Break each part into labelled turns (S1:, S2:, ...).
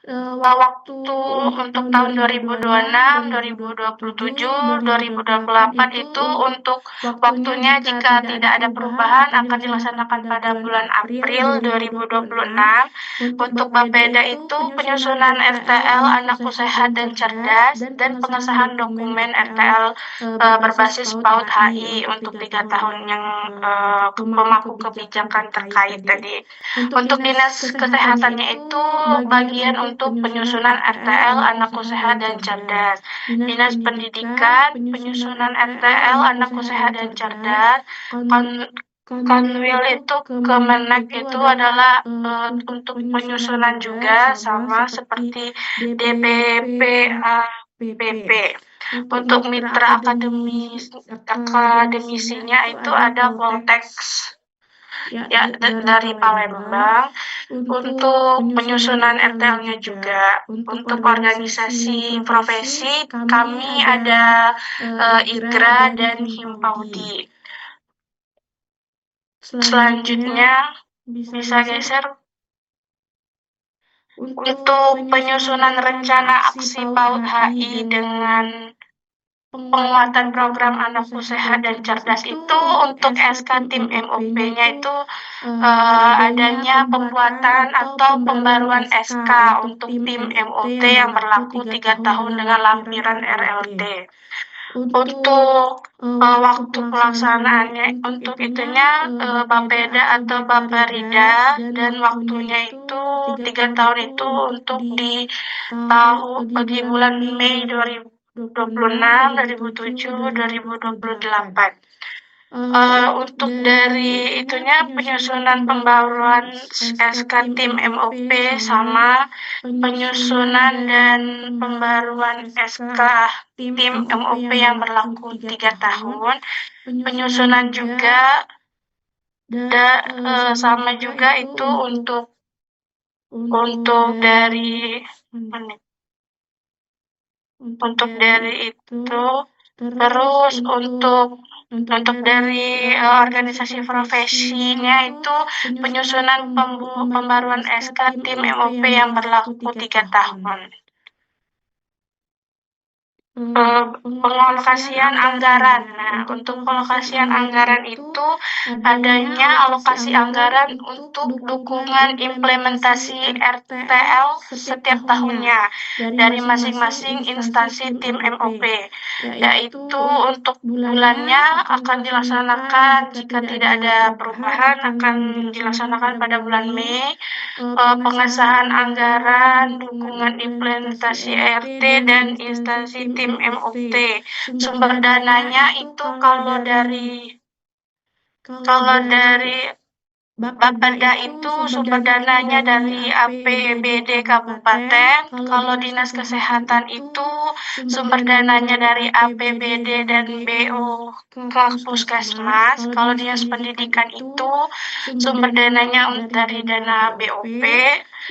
S1: Waktu untuk tahun 2026, 2027, 2028 itu untuk waktunya jika tidak ada perubahan akan dilaksanakan pada bulan April 2026. Untuk Bapeda itu penyusunan RTL Anakku Sehat dan Cerdas dan pengesahan dokumen RTL berbasis PAUD HI untuk 3 tahun yang pemangku kebijakan terkait tadi. Untuk dinas kesehatannya itu bagian untuk penyusunan RTL Anakku Sehat dan Cerdas. Dinas pendidikan penyusunan RTL Anakku Sehat dan Cerdas. Kanwil itu Kemenak itu adalah untuk penyusunan juga sama seperti DPPAPP. Untuk mitra akademisinya itu ada Voltex ya dari Palembang. Untuk penyusunan RTL-nya juga. Untuk organisasi profesi kami ada IGRA dan Himpaudi. Selanjutnya bisa geser. Untuk penyusunan rencana aksi PAUD HI dengan penguatan program Anakku Sehat dan Cerdas itu untuk SK tim MOP-nya itu adanya pembuatan atau pembaruan SK untuk tim MOT yang berlaku 3 tahun dengan lampiran RLT. Untuk waktu pelaksanaannya untuk itunya Bapeda atau Baperida dan waktunya itu 3 tahun itu untuk di bulan Mei 2026, 2007, 2028. Untuk dari itunya penyusunan pembaruan SK tim MOP sama penyusunan dan pembaruan SK tim MOP yang berlaku 3 tahun. Penyusunan juga sama juga itu untuk dari itu terus untuk dari organisasi profesinya itu penyusunan pembaruan SK tim MOP yang berlaku 3 tahun. Pengalokasian anggaran. Nah, untuk pengalokasian anggaran itu adanya alokasi anggaran untuk dukungan implementasi RTL setiap tahunnya dari masing-masing instansi tim MOP. Yaitu untuk bulannya akan dilaksanakan jika tidak ada perubahan akan dilaksanakan pada bulan Mei. Pengesahan anggaran, dukungan implementasi RT dan instansi tim MOT. Sumber dananya itu kalau dari Bapeda itu sumber dananya dari APBD Kabupaten. Kalau Dinas Kesehatan itu sumber dananya dari APBD dan BO Puskesmas. Kalau Dinas Pendidikan itu sumber dananya dari dana BOP.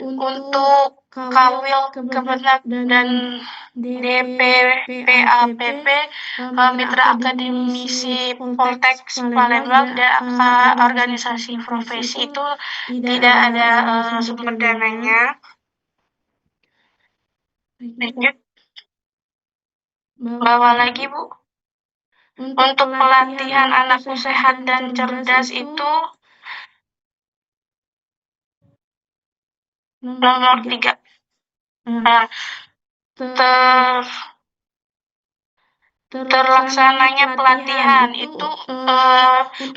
S1: Untuk Kawil Kemenak dan DPPAPP Mitra Akademisi Poltek Palembang dan organisasi profesi itu tidak ada sumber dananya. Lanjut, bawa lagi Bu. Untuk pelatihan Anakku Sehat dan Cerdas itu nomor 3. Terlaksananya pelatihan itu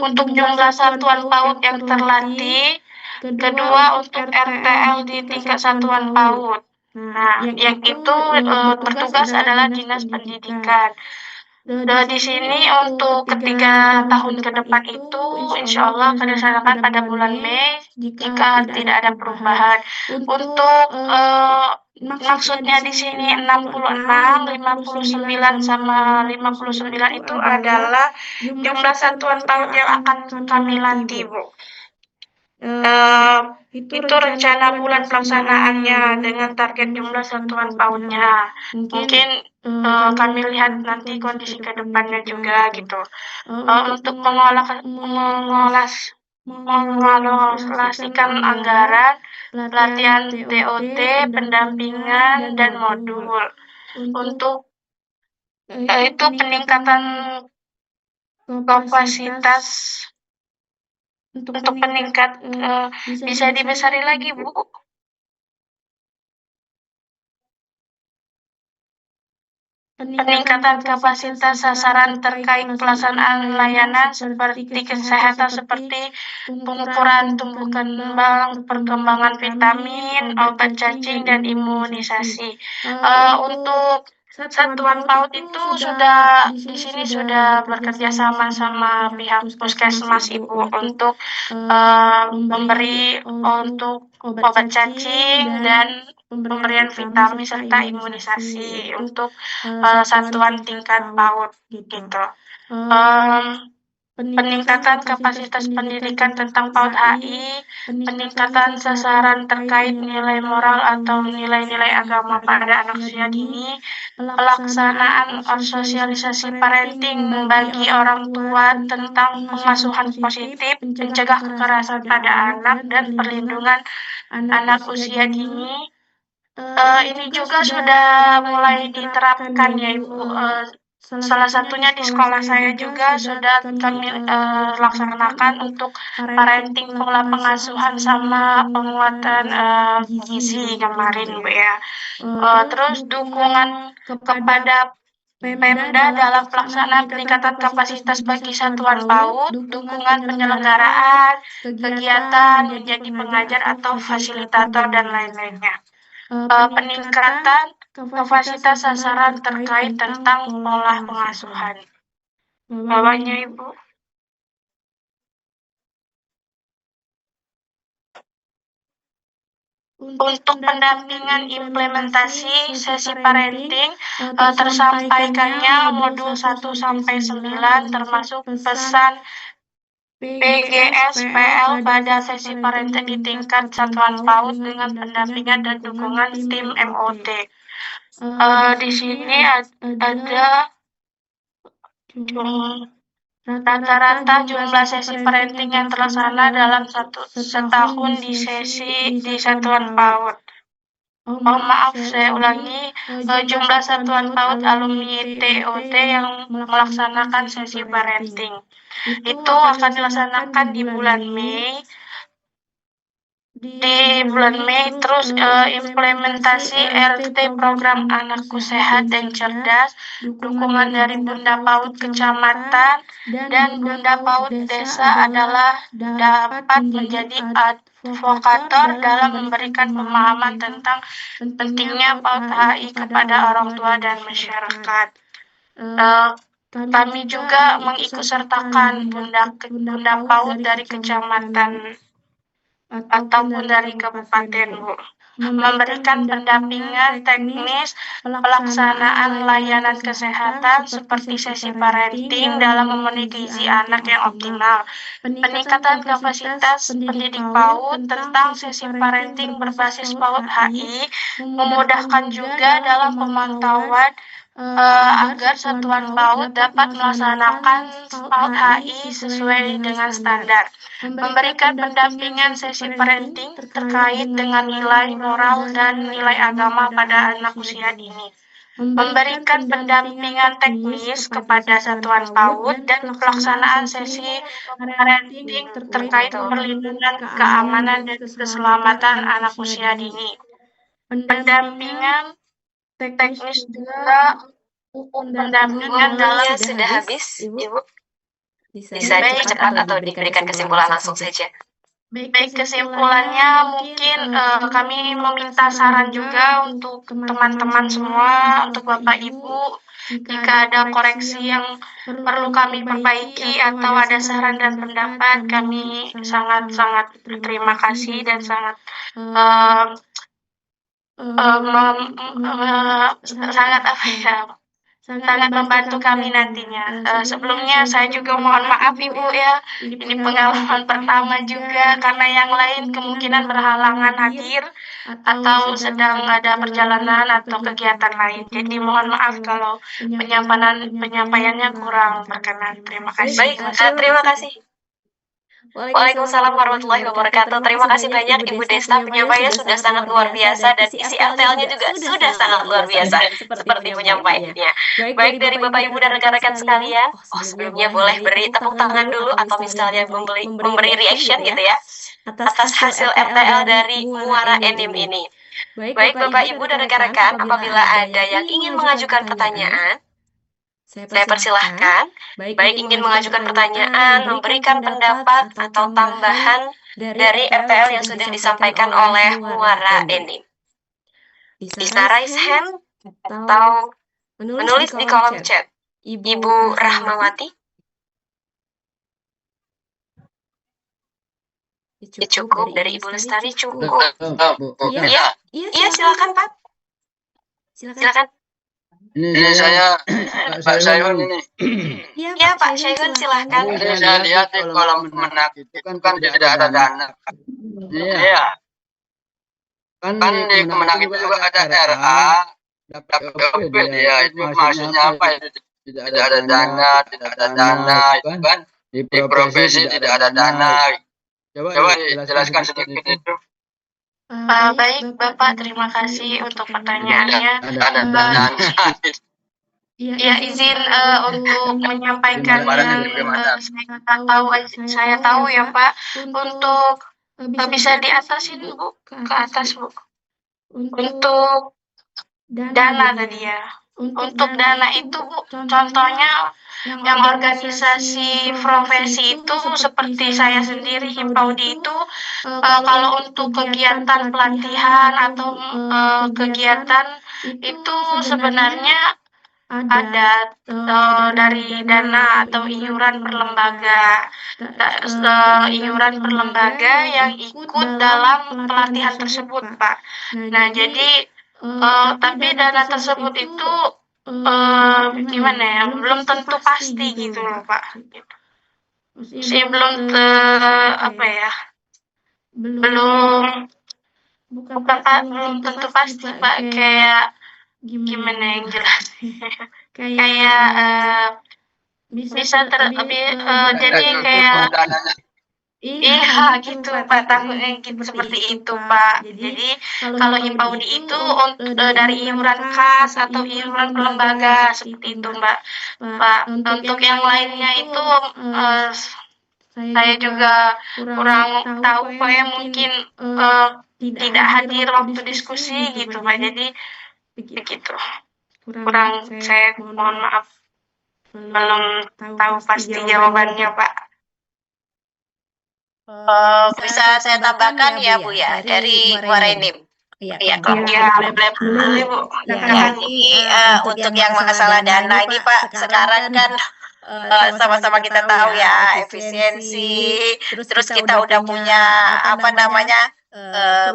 S1: untuk jumlah satuan PAUD yang terlatih, kedua untuk RTL di tingkat satuan PAUD. Nah, yang itu bertugas adalah Dinas Pendidikan. Di sini untuk ketiga tahun ke depan itu insya Allah akan dilaksanakan pada bulan Mei jika tidak ada perubahan. Untuk maksudnya di sini 66, 59 sama 59 itu adalah jumlah satuan PAUD yang akan kami latih, Bu. Itu rencana bulan pelaksanaannya dengan target jumlah satuan PAUD-nya. Mungkin kami lihat nanti kondisi ke depannya juga gitu. Untuk mengolah mengalokasikan anggaran, pelatihan TOT, pendampingan, dan modul. Untuk itu peningkatan kapasitas untuk peningkat bisa dibesari lagi, Bu. Peningkatan kapasitas sasaran terkait pelaksanaan layanan seperti kesehatan seperti pengukuran tumbuh kembang, perkembangan vitamin, obat cacing, dan imunisasi. Untuk satuan PAUD itu sudah di sini sudah bekerja sama sama pihak puskesmas Ibu untuk memberi untuk obat cacing dan pemberian vitamin serta imunisasi untuk satuan tingkat PAUD gitu. Peningkatan kapasitas pendidikan tentang PAUD HI, peningkatan sasaran terkait nilai moral atau nilai-nilai agama pada anak usia dini, pelaksanaan sosialisasi parenting bagi orang tua tentang pengasuhan positif, mencegah kekerasan pada anak, dan perlindungan anak usia dini. Ini juga sudah mulai diterapkan ya Ibu. Salah satunya di sekolah saya juga sudah kami laksanakan untuk parenting pola pengasuhan sama penguatan gizi kemarin Bu ya. Terus dukungan kepada Pemda dalam pelaksanaan peningkatan kapasitas bagi satuan PAUD, dukungan penyelenggaraan, kegiatan menjadi pengajar atau fasilitator dan lain-lainnya. Peningkatan kapasitas sasaran terkait tentang pola pengasuhan. Bawahnya Ibu. Untuk pendampingan implementasi sesi parenting, tersampaikannya modul 1-9 termasuk pesan PGSPL pada sesi parenting di tingkat satuan PAUD dengan pendampingan dan dukungan tim MOT. Di sini ada rata-rata jumlah sesi parenting yang terlaksana dalam setahun di satuan PAUD. Maaf, saya ulangi, jumlah satuan PAUD alumni TOT yang melaksanakan sesi parenting. Itu akan dilaksanakan di bulan Mei. Terus implementasi RT program Anakku Sehat dan Cerdas, dukungan dari Bunda PAUD Kecamatan dan Bunda PAUD Desa adalah dapat menjadi advokator dalam memberikan pemahaman tentang pentingnya PAUD HI kepada orang tua dan masyarakat. Kami juga mengikutsertakan Bunda PAUD dari kecamatan ataupun dari kabupaten, Bu, memberikan pendampingan teknis pelaksanaan layanan kesehatan seperti sesi parenting dalam memenuhi gizi anak yang optimal, peningkatan kapasitas pendidik PAUD tentang sesi parenting berbasis PAUD HI, memudahkan juga dalam pemantauan agar satuan PAUD dapat melaksanakan PAUD HI sesuai dengan standar, memberikan pendampingan sesi parenting terkait dengan nilai moral dan nilai agama pada anak usia dini, memberikan pendampingan teknis kepada satuan PAUD dan pelaksanaan sesi parenting terkait perlindungan keamanan dan keselamatan anak usia dini, pendampingan teknis juga pendampingan dalam
S2: sudah habis, Ibu. Bisa
S1: cepat
S2: atau diberikan kesimpulan langsung saja.
S1: Baik, kesimpulannya mungkin kami meminta saran juga untuk teman-teman semua, untuk Bapak Ibu, jika ada koreksi yang perlu kami perbaiki atau ada saran dan pendapat, kami sangat-sangat berterima kasih dan sangat sangat membantu kami nantinya. Sebelumnya saya juga mohon maaf Ibu ya, ini pengalaman pertama juga karena yang lain kemungkinan berhalangan hadir atau sedang ada perjalanan atau kegiatan lain. Jadi mohon maaf kalau penyampaiannya kurang berkenan. Terima kasih.
S2: Baik, terima kasih. Waalaikumsalam warahmatullahi wabarakatuh. Terima kasih banyak Ibu Desta, penyampaiannya sudah sangat luar biasa dan isi RTL-nya juga sudah sangat luar biasa seperti penyampaiannya. Baik dari Bapak Ibu dan rekan-rekan sekalian, sebelumnya boleh beri tepuk tangan dulu atau misalnya memberi reaction gitu ya atas hasil RTL dari Muara Enim ini. Baik Bapak Ibu dan rekan-rekan, apabila ada yang ingin mengajukan pertanyaan, saya persilahkan, baik ingin mengajukan pertanyaan, memberikan pendapat, atau tambahan dari RTL yang sudah disampaikan oleh Muara Enim. Bisa raise hand atau menulis di kolom chat. Ibu Rahmawati. Cukup dari Ibu Lestari cukup. Iya silakan Pak. Silakan.
S3: Ini saya Pak Sayun ini.
S2: Iya Pak Syaiun silakan.
S3: Ini saya lihat di kolom Kemenak itu kan tidak ada dana. Iya. Kan di Kemenak itu juga ada RA, dapat ya itu maksudnya apa itu? Tidak ada dana, itu kan. Di profesi tidak ada dana. Coba jelaskan sedikit itu.
S1: Baik Bapak, terima kasih untuk pertanyaannya. Ya izin untuk menyampaikan yang saya tahu ya Pak. Untuk bisa di atasin Bu, ke atas Bu. Untuk dana tadi ya. Untuk dana itu Bu, contohnya yang organisasi profesi itu seperti saya sendiri Himpaudi itu kalau untuk kegiatan pelatihan atau kegiatan itu sebenarnya ada dari dana atau iuran per lembaga, yang ikut dalam pelatihan tersebut Pak. Nah jadi tapi dana tersebut itu gimana ya, belum tentu pasti gitu loh Pak. Sih belum apa ya, belum bukan Pak, belum tentu pasti Pak, kayak gimana yang jelas kayak bisa jadi kayak iya gitu Pak, takutnya gitu seperti itu Pak. Jadi kalau Himpaudi itu dari iuran kas atau iuran lembaga seperti itu Mbak. Pak, untuk yang lainnya itu saya juga kurang tahu Pak ya, mungkin tidak hadir waktu diskusi gitu Pak. Jadi begitu. Kurang saya mohon maaf belum tahu pasti jawabannya Pak.
S2: Bisa saya tambahkan ya Bu ya dari Muara Enim. Iya, boleh Bu. Untuk yang masalah dana ini Pak, sekarang kan sama-sama kita tahu ya efisiensi, terus kita udah punya apa namanya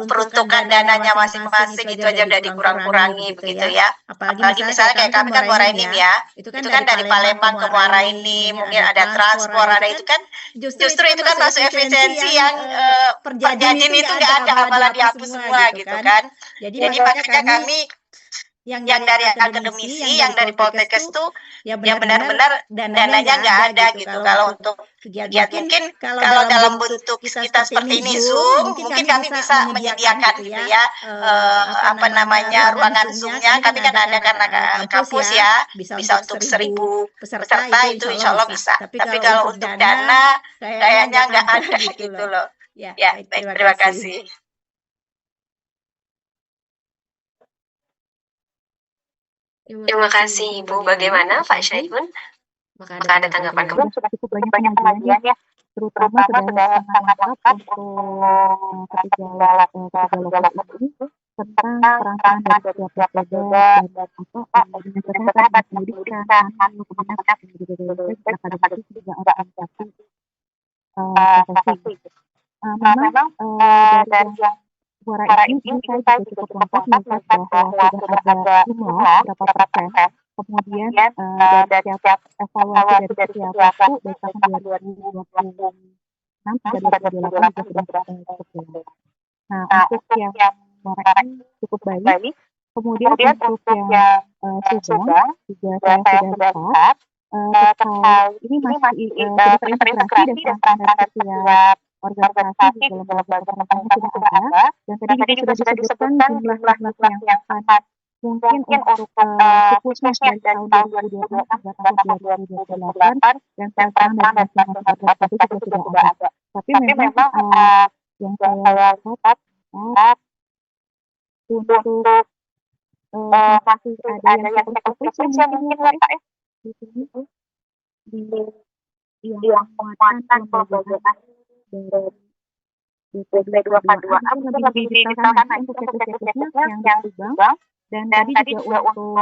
S2: peruntukan dananya masing-masing, itu aja udah dikurang-kurangi begitu ya. Apalagi misalnya kayak kami kan Muara Enim ya, itu kan dari Palembang ke Muara Enim, mungkin ada transport, ada itu kan justru itu kan masuk efisiensi yang perjanjian itu nggak ada, malah dihapus semua gitu kan. Jadi makanya kami yang dari akademisi, yang dari Poltekkes tuh ya benar-benar dananya nggak ada gitu. Kalau untuk kegiatan mungkin kalau dalam bentuk kita seperti ini Zoom, mungkin kami bisa menyediakan gitu ya apa namanya ruangan Zoom-nya. Kami kan ada karena kampus ya, bisa untuk 1.000 peserta itu insya Allah bisa. Tapi kalau untuk dana kayaknya nggak ada gitu loh. Ya, baik, terima kasih. Terima kasih Ibu. Bagaimana Pak Syaiun? Maka ada tanggapan kamu?
S4: Sudah cukup banyak pengajian ya, terutama sudah sangat lengkap untuk ketiga logat ini tentang peran dari setiap logat dan apa dengan kesehatan pendidikan, kemenangan akademik juga organisasi profesi. Memang dari yang suara ini saya juga cukup lengkap melihat bahwa sudah ada jumlah berapa persen. Kemudian dari setiap evaluasi dari setiap waktu dari tahun 2026 hingga 2028 juga sudah cukup jelas. Nah, untuk yang kemarin cukup baik. Kemudian untuk yang sudah saya sudah lihat terkait ini masih sudah terintegrasi dan peran dari setiap organisasi di dalam belajar mengajarnya sudah ada, dan tadi juga sudah disebutkan jumlah-jumlah yang sangat mungkin untuk siklusnya dari tahun 2026 hingga tahun 2028 dan peran dari masing-masing organisasi juga sudah ada. Tapi memang yang saya lihat untuk masih ada yang teknis mungkin ya Pak ya di sini di yang muatan pembelajaran dari BP2K2A mungkin lebih didetailkan untuk checklist-checklistnya yang berubah, dan tadi juga untuk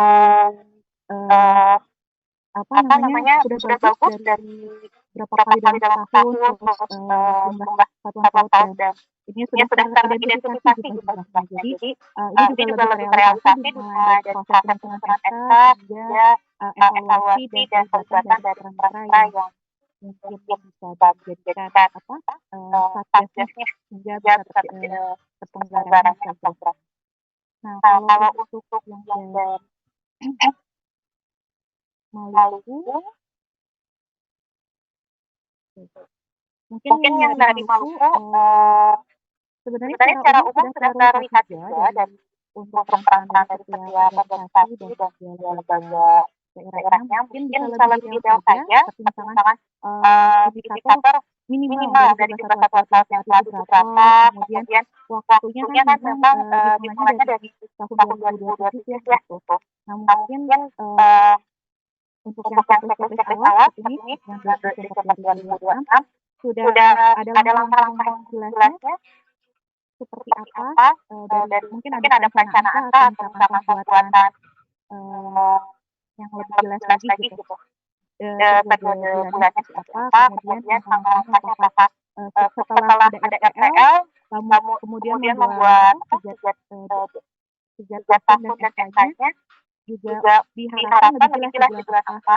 S4: sudah bagus dari berapa kali dalam tahun, terus jumlah satuan paut, dan ini sudah teridentifikasi gitu. Jadi ini juga lebih terrealisasi mulai dari proses penyusunan SK hingga evaluasi dan pelibatan dari peran-peran yang mungkin bisa dijadikan satgasnya hingga bisa terpenggaraan program. Nah, kalau untuk yang Maluku, mungkin yang dari Maluku sebenarnya secara umum sudah terlihat juga dari untuk peran dari setiap organisasi dan lembaga daerahnya mungkin bisa lebih detail saja, seperti misalkan indikator minimal dari jumlah satuan paut yang telah berapa, kemudian waktunya kan memang dimulainya dari tahun 2027 ya gitu. Nah mungkin untuk yang checklist awal seperti ini yang dari Desember 2026 sudah ada langkah-langkah yang jelasnya seperti apa, dari mungkin ada perencanaan atau misalkan pembuatan yang lebih jelas lagi gitu. Periode bulannya seperti apa, kemudian langkah-langkahnya apakah setelah ada RTL, kemudian membuat tiga tahun dan SK-nya juga diharapkan lebih jelas di bulan apa,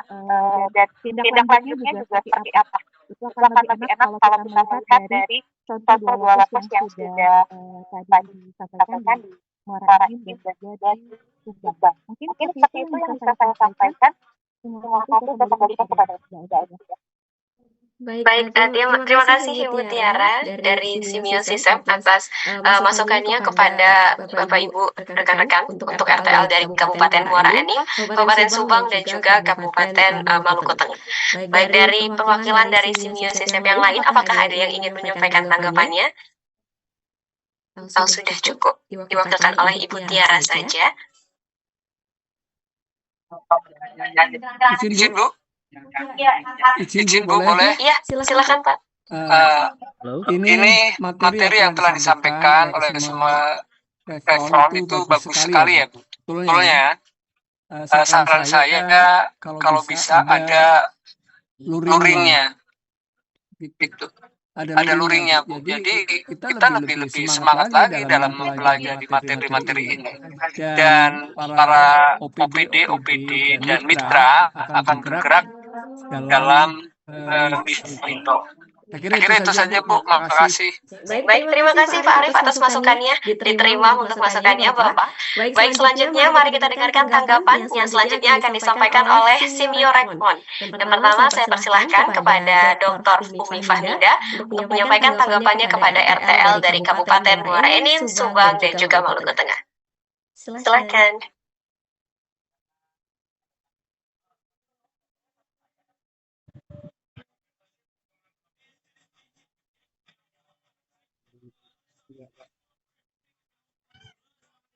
S4: dan tindak lanjutnya juga seperti apa. Itu akan lebih enak kalau kita melihat dari contoh dua lokus yang sudah tadi disampaikan di Muara Enim dan juga di Subang. Mungkin seperti itu yang bisa saya sampaikan. Semua itu saya kembalikan kepada Mbak.
S2: Baik, terima kasih Ibu Tiara dari Simiosisem atas masukannya kepada Bapak Ibu rekan-rekan untuk RTL dari Kabupaten Muara Enim, Kabupaten Subang, dan juga Kabupaten Maluku Tengah. Baik, dari perwakilan dari Simiosisem yang lain, apakah ada yang ingin menyampaikan tanggapannya? Sudah cukup diwakilkan oleh Ibu Tiara saja.
S3: Izin Bu.
S5: Izin Bu, boleh?
S2: Ya, silakan Pak.
S5: Ini materi yang telah disampaikan oleh semua respon itu bagus sekali ya Bu. Betulnya, saran saya kalau bisa ada luringnya. Gitu. Ada luringnya Bu. Jadi kita lebih semangat lagi dalam mempelajari materi-materi ini. Dan para OPD dan mitra akan bergerak dalam itu. Saya kira itu saja Bu, terima kasih.
S2: Baik, terima kasih Pak Arif atas masukannya. Diterima untuk masukannya Bapak. Baik, selanjutnya mari kita dengarkan tanggapan yang selanjutnya akan disampaikan oleh Simio Rekmon. Yang pertama saya persilahkan kepada Dr. Umi Fahmida untuk menyampaikan tanggapannya kepada RTL dari Kabupaten Muara Enim, Subang, dan juga Maluku Tengah. Silakan.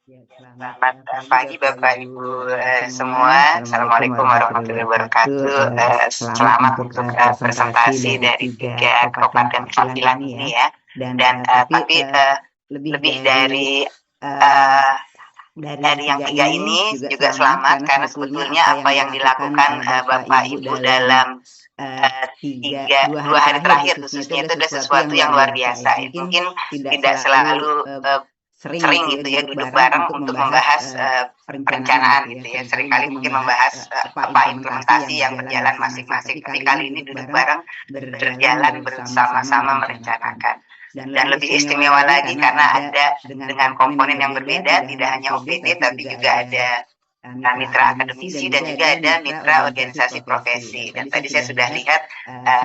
S6: Selamat pagi Bapak Ibu semua. Assalamualaikum warahmatullahi wabarakatuh. Selamat untuk presentasi dari 3 kabupaten perwakilan ini ya. Dan tapi lebih dari yang 3 ini juga selamat karena sebetulnya apa yang dilakukan Bapak Ibu dalam 2 hari terakhir khususnya itu adalah sesuatu yang luar biasa. Mungkin tidak selalu sering gitu ya duduk bareng untuk membahas perencanaan gitu ya. Seringkali mungkin membahas apa implementasi yang berjalan masing-masing. Tapi kali ini duduk bareng berjalan bersama-sama merencanakan. Dan lebih istimewa lagi karena ada dengan komponen yang berbeda, tidak hanya OPD tapi juga ada mitra akademisi dan juga ada mitra organisasi profesi. Dan tadi saya sudah lihat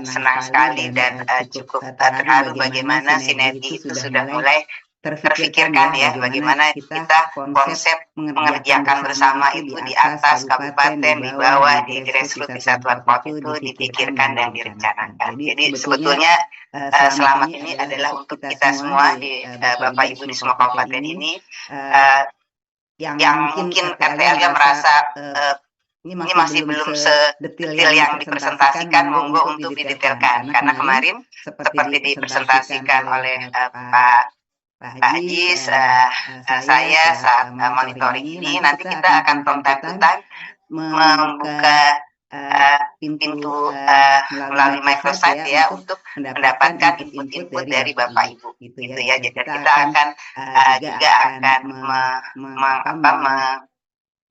S6: senang sekali dan cukup terharu bagaimana sinergi itu sudah mulai terfikirkan ya, bagaimana kita konsep mengerjakan bersama itu di atas kabupaten, di bawah, di grassroots, di satuan PAUD itu dipikirkan dan direncanakan. Jadi sebetulnya selamat ini adalah untuk kita semua di Bapak Ibu di semua kabupaten ini yang mungkin RTL-nya merasa ini masih belum sedetil yang dipresentasikan, monggo untuk didetailkan. Karena kemarin seperti dipresentasikan oleh Pak Ajis, saya saat monitoring ini, nanti kita akan from time to time membuka pintu melalui microsite ya untuk mendapatkan input-input dari Bapak Ibu gitu ya. Jadi kita akan juga akan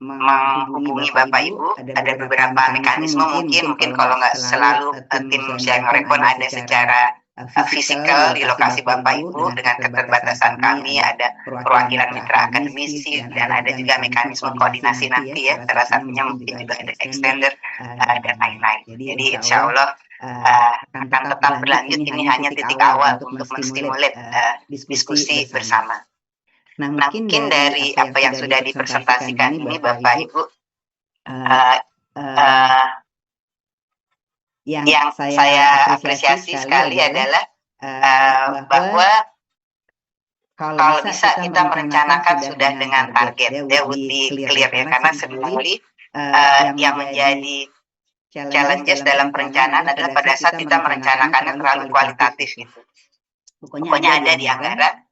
S6: menghubungi Bapak Ibu. Ada beberapa mekanisme mungkin kalau nggak selalu tim Sharing Rekon ada secara fisikal di lokasi Bapak Ibu dengan keterbatasan kami, ada perwakilan mitra akademisi dan ada juga mekanisme koordinasi nanti ya, salah satunya mungkin juga ada extender dan lain-lain. Jadi insya Allah akan tetap berlanjut, ini hanya titik awal untuk menstimulir diskusi bersama. Nah mungkin dari apa yang sudah dipresentasikan ini Bapak Ibu, yang saya apresiasi sekali adalah bahwa kalau bisa kita merencanakan sudah dengan target, there would be clear ya, karena seringkali yang menjadi challenges dalam perencanaan adalah pada saat kita merencanakannya terlalu kualitatif gitu. Pokoknya ada di anggaran,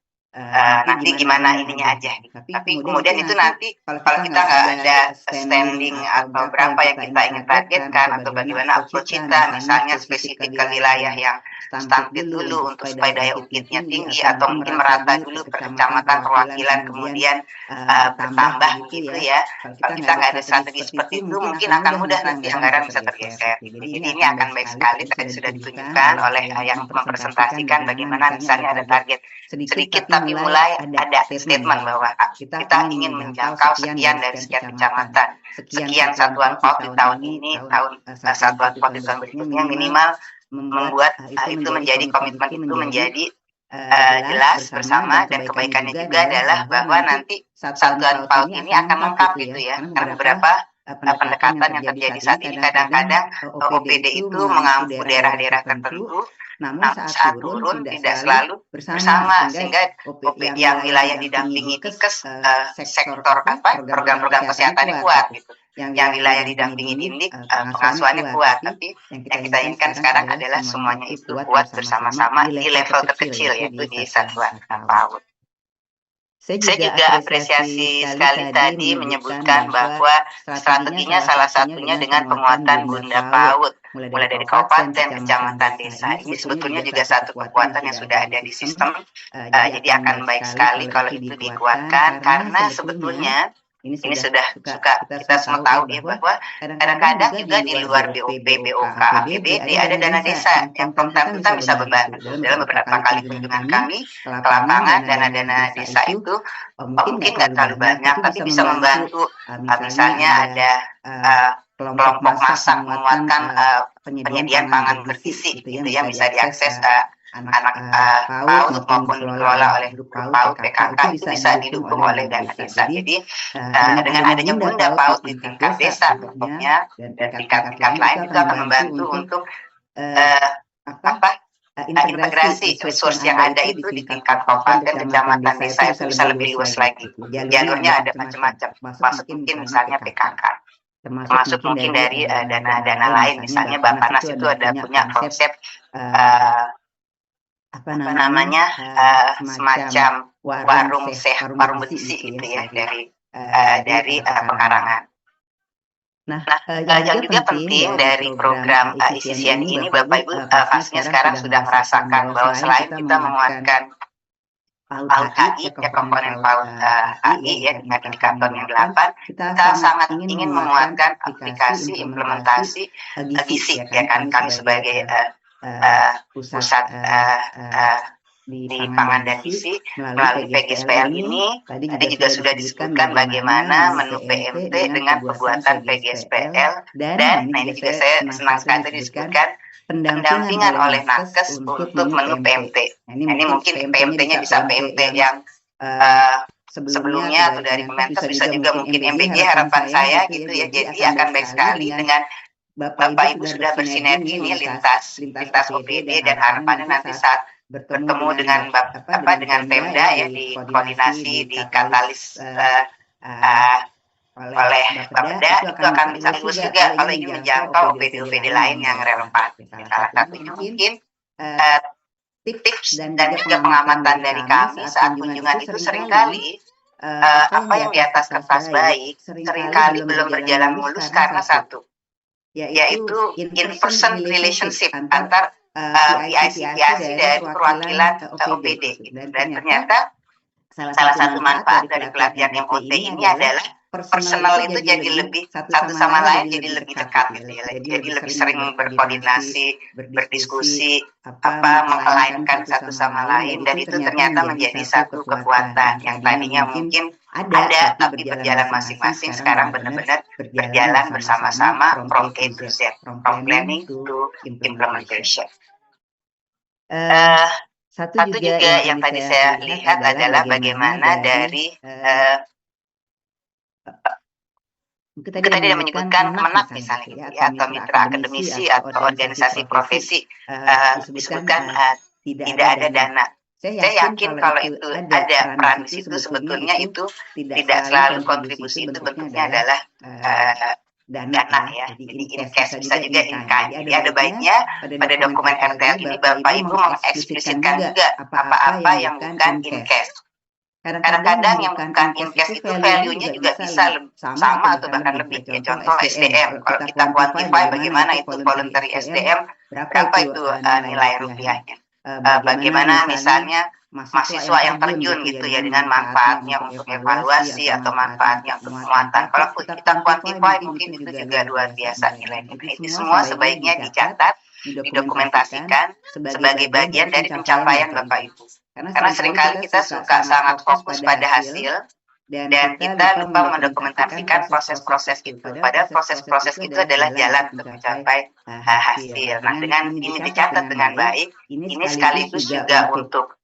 S6: nanti gimana ininya aja. Tapi kemudian itu nanti kalau kita nggak ada standing atau berapa yang kita ingin targetkan atau bagaimana approach kita, misalnya spesifik ke wilayah yang stunted dulu untuk supaya daya ungkitnya tinggi, atau mungkin merata dulu per kecamatan perwakilan kemudian bertambah gitu ya. Kalau kita nggak ada strategi seperti itu, mungkin akan mudah nanti anggaran bisa tergeser. Jadi ini akan baik sekali tadi sudah ditunjukkan oleh yang mempresentasikan bagaimana misalnya ada target sedikit tapi mulai ada statement bahwa kita ingin menjangkau sekian dari sekian kecamatan, sekian satuan PAUD di tahun ini, satuan PAUD di tahun berikutnya, minimal membuat itu menjadi komitmen, itu menjadi jelas bersama. Dan kebaikannya juga adalah bahwa nanti satuan PAUD ini akan lengkap gitu ya, karena beberapa pendekatan yang terjadi saat ini kadang-kadang OPD itu mengampu daerah-daerah tertentu, namun saat turun tidak selalu bersama, sehingga yang wilayah didampingi Dinkes sektor program-program kesehatannya kuat gitu, yang wilayah didampingi Dindik pengasuhannya kuat. Tapi yang kita inginkan sekarang adalah semuanya itu kuat bersama-sama di level terkecil, yaitu di satuan PAUD. Saya juga apresiasi sekali tadi menyebutkan bahwa strateginya salah satunya dengan penguatan Bunda PAUD, mulai dari kabupaten, kecamatan, desa. Ini sebetulnya juga satu kekuatan yang sudah ada di sistem. Jadi akan baik sekali kalau itu dikuatkan, karena sebetulnya ini sudah kita semua tahu ya, bahwa kadang-kadang juga di luar BOP, BOK, APBD ada dana desa yang from time to time bisa membantu. Dalam beberapa kali kunjungan kami ke lapangan, dana-dana desa itu mungkin nggak terlalu banyak, tapi bisa membantu. Misalnya ada kelompok masak menguatkan penyediaan pangan bergizi gitu yang bisa diakses anak PAUD maupun dikelola oleh grup PAUD PKK, itu bisa didukung oleh dana desa. Jadi dengan adanya Bunda PAUD di tingkat desa pokoknya, dan tingkat-tingkat lain juga akan membantu untuk integrasi resource yang ada itu di tingkat kabupaten, kecamatan, desa itu bisa lebih luas lagi. Jalurnya ada macam-macam, masuk mungkin misalnya PKK, termasuk mungkin dari dana-dana lain, misalnya Bappenas itu ada punya konsep semacam warung bergizi gitu ya, dari pekarangan. Nah, yang juga penting dari program ICCN ini Bapak Ibu pastinya sekarang sudah merasakan bahwa selain kita menguatkan PAUD AI, ya komponen PAUD AI ya dengan indikator yang 8, kita sangat ingin menguatkan aplikasi implementasi gizi ya kan. Kami sebagai pusat di pangan dan gizi melalui PGSPL ini. Tadi juga sudah disebutkan bagaimana menu PMT dengan pembuatan PGSPL dan ini juga saya senang sekali tadi disebutkan pendampingan oleh Nakes untuk menu PMT. Nah, ini mungkin PMT-nya bisa PMT yang sebelumnya atau dari Kemenkes, bisa juga mungkin MBG, harapan saya gitu ya. Jadi akan baik sekali dengan Bapak Ibu sudah bersinergi nih lintas OPD, dan harapannya nanti saat bertemu dengan dengan Pemda ya, di koordinasi, di katalis oleh Bapeda, itu akan bisa lulus juga kalau ingin menjangkau OPD lain yang relevan. Salah satunya mungkin tips dan juga pengamatan dari kami saat kunjungan itu seringkali apa yang di atas kertas baik seringkali belum berjalan mulus karena satu, yaitu in-person relationship antar PIC dari perwakilan OPD. Dan ternyata salah satu manfaat dari pelatihan MOT ini adalah personal itu jadi lebih satu sama lain, jadi lebih dekat gitu ya. Jadi lebih sering berkoordinasi, berdiskusi, mengelainkan satu sama lain, dan itu ternyata menjadi satu kekuatan yang tadinya mungkin ada tapi berjalan masing-masing, sekarang benar-benar berjalan bersama-sama from A to Z, from planning to implementation. Satu juga yang tadi saya lihat adalah bagaimana dari kita tidak menyebutkan Kemenak misalnya gitu ya, atau mitra akademisi atau organisasi profesi, disebutkan tidak ada dana. Saya yakin kalau itu ada peran di situ, sebetulnya itu tidak selalu kontribusi, itu bentuknya adalah dana ya, jadi in cash, bisa juga in kind. Jadi ada baiknya pada dokumen RTL ini Bapak Ibu mengeksplisitkan juga apa-apa yang bukan in cash. Kadang-kadang yang bukan in cash itu value-nya juga bisa sama atau bahkan lebih ya. Contoh SDM, kalau kita quantify bagaimana itu voluntary SDM, berapa itu nilai rupiahnya. Bagaimana misalnya mahasiswa yang terjun gitu ya, dengan manfaatnya untuk evaluasi atau manfaatnya untuk penguatan. Kalau kita quantify mungkin itu juga luar biasa nilainya. Itu semua sebaiknya dicatat, didokumentasikan sebagai bagian dari pencapaian Bapak Ibu. Karena seringkali kita suka sangat fokus pada hasil dan kita lupa mendokumentasikan proses-proses itu. Padahal proses-proses itu adalah jalan untuk mencapai hasil. Nah, dengan ini dicatat dengan baik, ini sekaligus juga untuk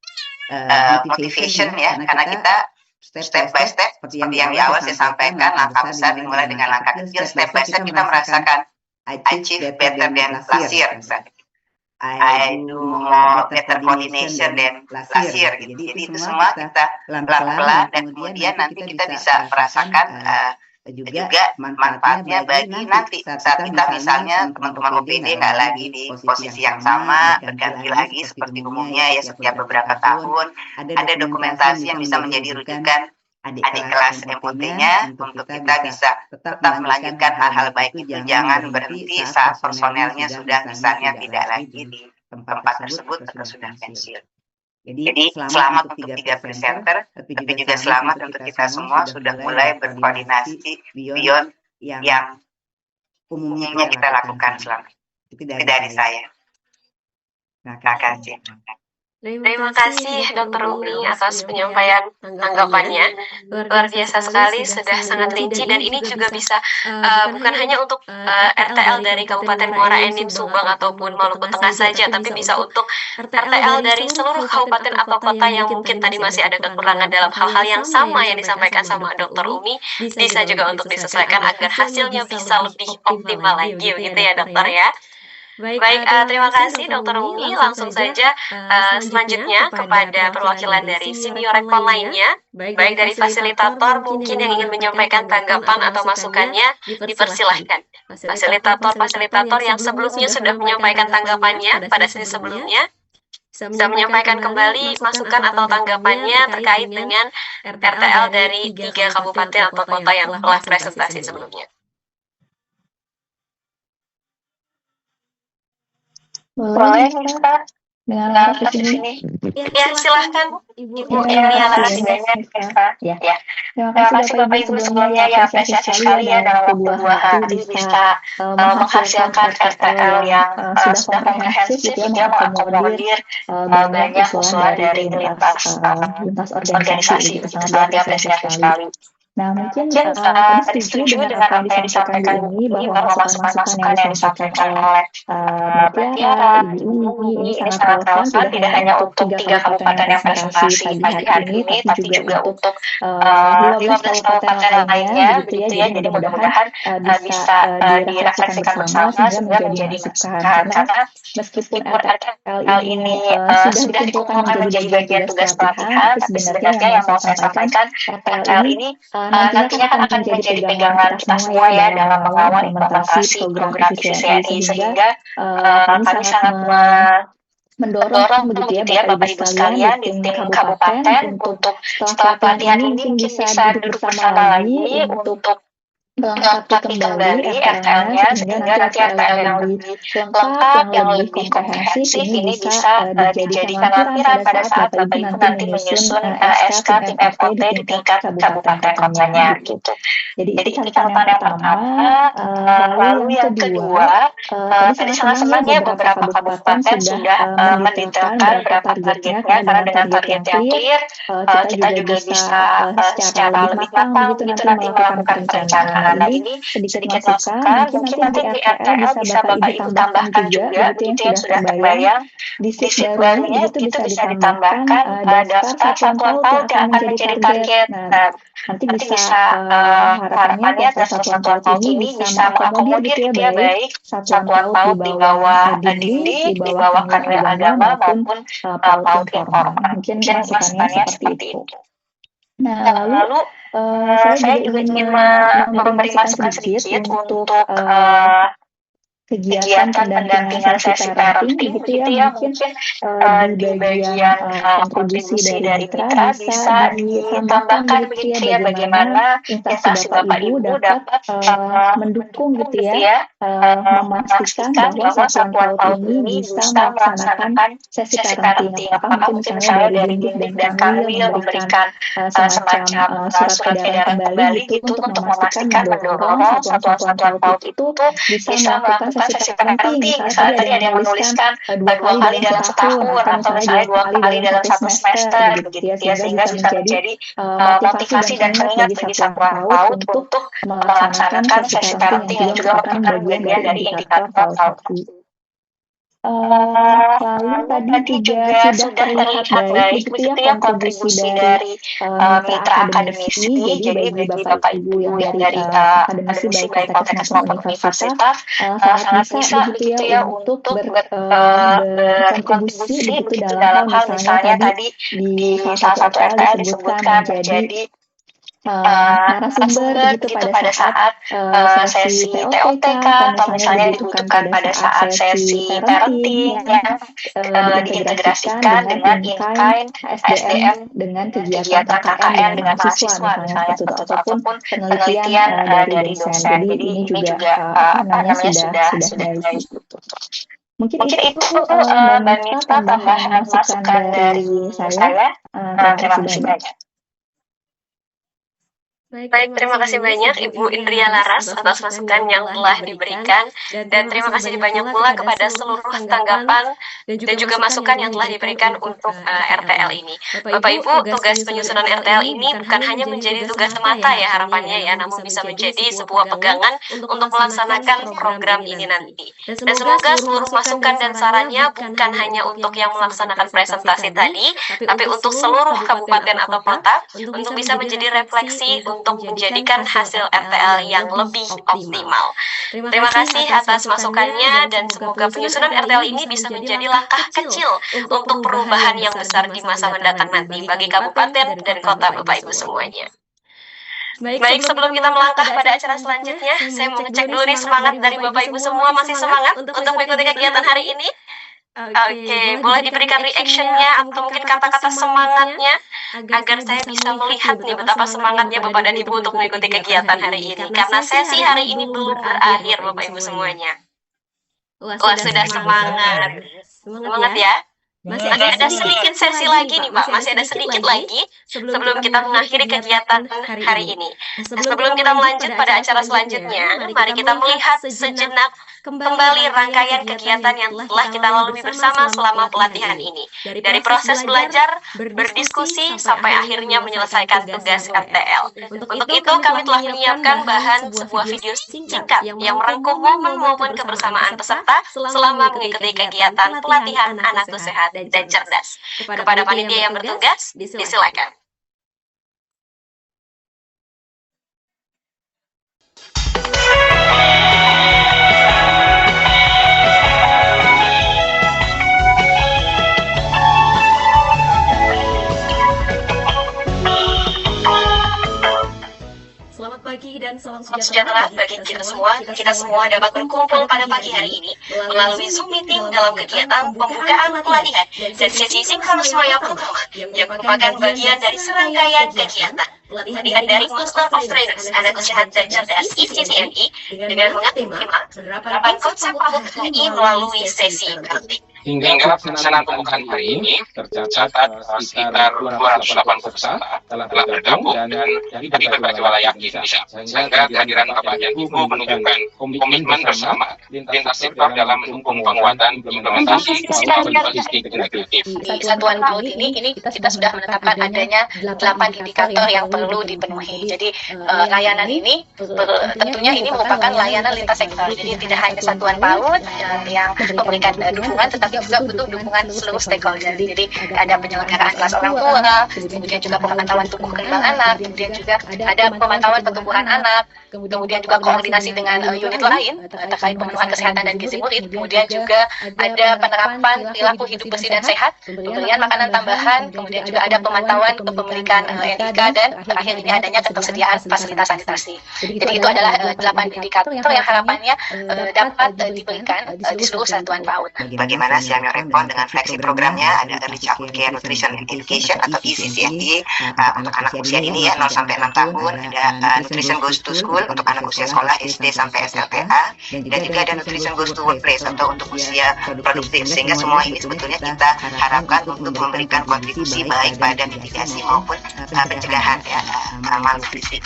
S6: motivation ya, karena kita step by step seperti yang di awal saya sampaikan, langkah besar dimulai dengan langkah kecil, step by step kita merasakan achieve better than last year misalnya. I do more better coordination than last year gitu. Jadi itu semua kita pelan-pelan dan kemudian nanti kita bisa merasakan juga manfaatnya bagi nanti saat kita misalnya teman-teman OPD nggak lagi di posisi yang sama, berganti lagi seperti umumnya ya setiap beberapa tahun. Ada dokumentasi yang bisa menjadi rujukan adik kelas MOT-nya untuk kita bisa tetap melanjutkan hal-hal baik itu, jangan berhenti saat personelnya sudah misalnya tidak lagi di tempat tersebut atau sudah pensiun. Jadi selamat untuk 3 presenter, tapi juga selamat untuk kita semua sudah mulai berkoordinasi beyond yang umumnya kita lakukan selama ini. Itu dari saya. Terima kasih.
S1: Terima kasih Dr. Umi atas penyampaian tanggapannya. Luar biasa sekali, sudah sangat rinci, dan ini juga bisa bukan hanya untuk RTL dari Kabupaten Muara Enim, Subang ataupun Maluku Tengah saja, tapi bisa untuk RTL dari seluruh kabupaten atau kota yang mungkin tadi masih ada kekurangan dalam hal-hal yang sama yang disampaikan sama Dr. Umi, bisa juga untuk disesuaikan agar hasilnya bisa lebih optimal lagi, begitu ya dokter ya. Baik, terima kasih Dr. Umi. Langsung saja selanjutnya kepada perwakilan dari senior rektor lainnya, baik dari fasilitator mungkin yang ingin menyampaikan tanggapan atau masukannya, dipersilahkan. Fasilitator yang sebelumnya sudah menyampaikan tanggapannya pada sesi sebelumnya, bisa menyampaikan kembali masukan atau tanggapannya terkait dengan RTL dari 3 kabupaten atau kota yang telah presentasi sebelumnya.
S2: Boleh, Ustaz.
S4: Dengan lengkap di sini.
S2: Ya, silahkan Ibu
S4: Emilia
S2: Laras.
S4: Ya. Terima kasih Bapak Ibu sebelumnya ya apresiasi sekali ya dalam waktu 2 hari bisa menghasilkan RTL yang sudah komprehensif gitu ya mengakomodir banyak usulan dari lintas organisasi gitu sangat diapresiasi sekali. Nah, mungkin tadi setuju dengan apa yang disampaikan ini bahwa masukan-masukan yang disampaikan oleh Mbak Tiara, Ibu Umi ini sangat relevan tidak hanya untuk 3 kabupaten yang presentasi pagi hari ini, tapi juga untuk 15 kabupaten lainnya, begitu ya. Jadi mudah-mudahan bisa direfleksikan bersama sehingga menjadi masukan. Karena meskipun RTL ini sudah dikumpulkan menjadi bagian tugas pelatihan, tapi sebenarnya yang mau saya sampaikan, RTL ini nantinya kan akan menjadi pegangan kita semua ya dalam mengawal implementasi program efisiensi sehingga kami sangat mendorong begitu ya Bapak Ibu sekalian di tim kabupaten untuk setelah pelatihan ini mungkin bisa duduk bersama lagi untuk melengkapi kembali RTL-nya sehingga nanti RTL yang lebih lengkap, yang lebih komprehensif ini bisa dijadikan lampiran pada saat Bapak Ibu nanti menyusun SK tim FOT di tingkat kabupaten kotanya gitu. Jadi itu catatan yang pertama. Lalu yang kedua, tadi sangat senang ya beberapa kabupaten sudah mendetailkan berapa targetnya karena dengan target yang clear kita juga bisa secara lebih matang begitu nanti melakukan perencanaan. Nah ini sedikit masukan, mungkin nanti di RTL bisa Bapak Ibu tambahkan juga begitu yang sudah terbayang di sheet barunya begitu bisa ditambahkan daftar satuan PAUD yang akan menjadi target. Nah, nanti bisa harapannya daftar satuan PAUD ini bisa mengakomodir gitu ya baik satuan PAUD di bawah Dindi, di bawah Kanwil Agama maupun PAUD informal. Mungkin masukannya seperti itu. Nah, lalu saya juga ingin memberi masukan sedikit untuk kegiatan pendampingan sesi parenting begitu ya mungkin di bagian kontribusi dari mitra bisa ditambahkan begitu ya bagaimana instansi Bapak Ibu dapat mendukung gitu ya memastikan bahwa satuan PAUD ini bisa melaksanakan sesi parenting apakah mungkin misalnya dari Dindik dan Kanwil memberikan semacam surat edaran kembali gitu untuk memastikan mendorong satuan-satuan PAUD itu bisa melakukan sesi parenting. Misalnya tadi ada yang menuliskan 2 kali dalam setahun atau misalnya 2 kali dalam 1 semester begitu ya sehingga bisa menjadi motivasi dan pengingat bagi satuan PAUD untuk melaksanakan sesi parenting yang juga merupakan bagian dari indikator PAUD. Lalu tadi juga sudah terlihat baik begitu ya kontribusi dari mitra akademisi, jadi bagi Bapak Ibu yang dari akademisi baik Poltekkes maupun universitas sangat bisa begitu ya untuk berkontribusi begitu dalam hal misalnya tadi di salah satu RTL disebutkan menjadi narasumber begitu pada saat sesi TOTK atau misalnya dibutuhkan pada saat sesi parenting yang diintegrasikan dengan in-kind SDM dengan kegiatan KKN dengan mahasiswa misalnya ataupun penelitian dari dosen. Jadi ini juga namanya sudah baik. Mungkin itu Mbak Mita tambahan masukan dari saya. Terima kasih banyak.
S1: Baik, terima kasih banyak Ibu Indria Laras atas masukan yang telah diberikan dan terima kasih banyak pula kepada seluruh tanggapan dan juga masukan yang telah diberikan untuk RTL ini. Bapak Ibu, tugas penyusunan RTL ini bukan hanya menjadi tugas semata ya harapannya ya, namun bisa menjadi sebuah pegangan untuk melaksanakan program ini nanti. Dan semoga seluruh masukan dan sarannya bukan hanya untuk yang melaksanakan presentasi tadi, tapi untuk seluruh kabupaten atau kota untuk bisa menjadi refleksi untuk menjadikan hasil RTL yang lebih optimal. Terima kasih atas masukannya dan semoga penyusunan RTL ini bisa menjadi langkah kecil untuk perubahan yang besar di masa mendatang nanti bagi kabupaten dan kota Bapak Ibu semuanya. Baik, sebelum kita melangkah pada acara selanjutnya, saya mau ngecek dulu nih semangat dari Bapak Ibu semua masih semangat untuk mengikuti kegiatan hari ini? Oke, boleh diberikan reaction-nya atau mungkin kata-kata semangatnya agar saya bisa melihat nih betapa semangatnya Bapak dan Ibu untuk mengikuti kegiatan hari ini. Karena sesi hari ini belum berakhir Bapak Ibu semuanya. Wah, sudah semangat. Semangat ya.
S2: Masih ada sedikit sesi lagi nih Pak, masih ada sedikit lagi sebelum kita mengakhiri kegiatan hari ini. Nah, sebelum kita melanjut pada acara selanjutnya, mari kita melihat sejenak kembali rangkaian kegiatan yang telah kita lalui bersama selama pelatihan ini. Dari proses belajar, berdiskusi, sampai akhirnya menyelesaikan tugas RTL. Untuk itu kami telah menyiapkan bahan sebuah video singkat yang merangkum momen-momen kebersamaan peserta selama mengikuti kegiatan pelatihan Anakku Sehat dan Cerdas. Kepada panitia yang bertugas, disilakan.
S7: Pagi dan salam
S2: sejahtera bagi kita semua. Kita semua dapat berkumpul pada pagi hari ini melalui Zoom meeting dalam kegiatan pembukaan pelatihan dan sesi sinkronismaya pertama yang merupakan bagian dari serangkaian kegiatan pelatihan dari Cluster of Trainers Anakku Sehat dan Cerdas (ICCMI) dengan mengatur penerapan konsep PAUD melalui sesi praktik.
S8: Hingga pelaksanaan pembukaan hari ini tercatat sekitar 280 peserta telah bergabung dan dari berbagai wilayah di Indonesia. Sehingga kehadiran Bapak dan Ibu menunjukkan komitmen bersama lintas sektor dalam mendukung penguatan implementasi logistik integratif.
S2: Di Satuan PAUD ini kita sudah menetapkan adanya 8 indikator yang perlu dipenuhi. Jadi layanan ini tentunya ini merupakan layanan lintas sektor. Jadi tidak hanya Satuan PAUD yang memberikan dukungan, tetapi juga butuh dukungan seluruh stakeholder. Jadi ada penyelenggaraan kelas orang tua, kemudian juga pemantauan tumbuh kembang anak, kemudian juga ada pemantauan pertumbuhan anak, kemudian juga koordinasi dengan unit lain terkait pemenuhan kesehatan dan gizi murid, kemudian juga ada penerapan perilaku hidup bersih dan sehat, pemberian makanan tambahan, kemudian juga ada pemantauan kepemilikan NIK, dan terakhir ini adanya ketersediaan fasilitas sanitasi. Jadi itu adalah 8 indikator yang harapannya dapat diberikan di seluruh Satuan PAUD.
S6: Bagaimana Siamio Respon dengan flagship programnya ada Early Childhood Care Nutrition and Education atau ECCNE untuk anak usia ini ya 0 sampai 6 tahun, ada Nutrition Goes to School untuk anak usia sekolah SD sampai SLTA, dan juga ada Nutrition Goes to Workplace atau untuk usia produktif, sehingga semua ini sebetulnya kita harapkan untuk memberikan kontribusi baik pada mitigasi maupun pencegahan ya malnutrisi.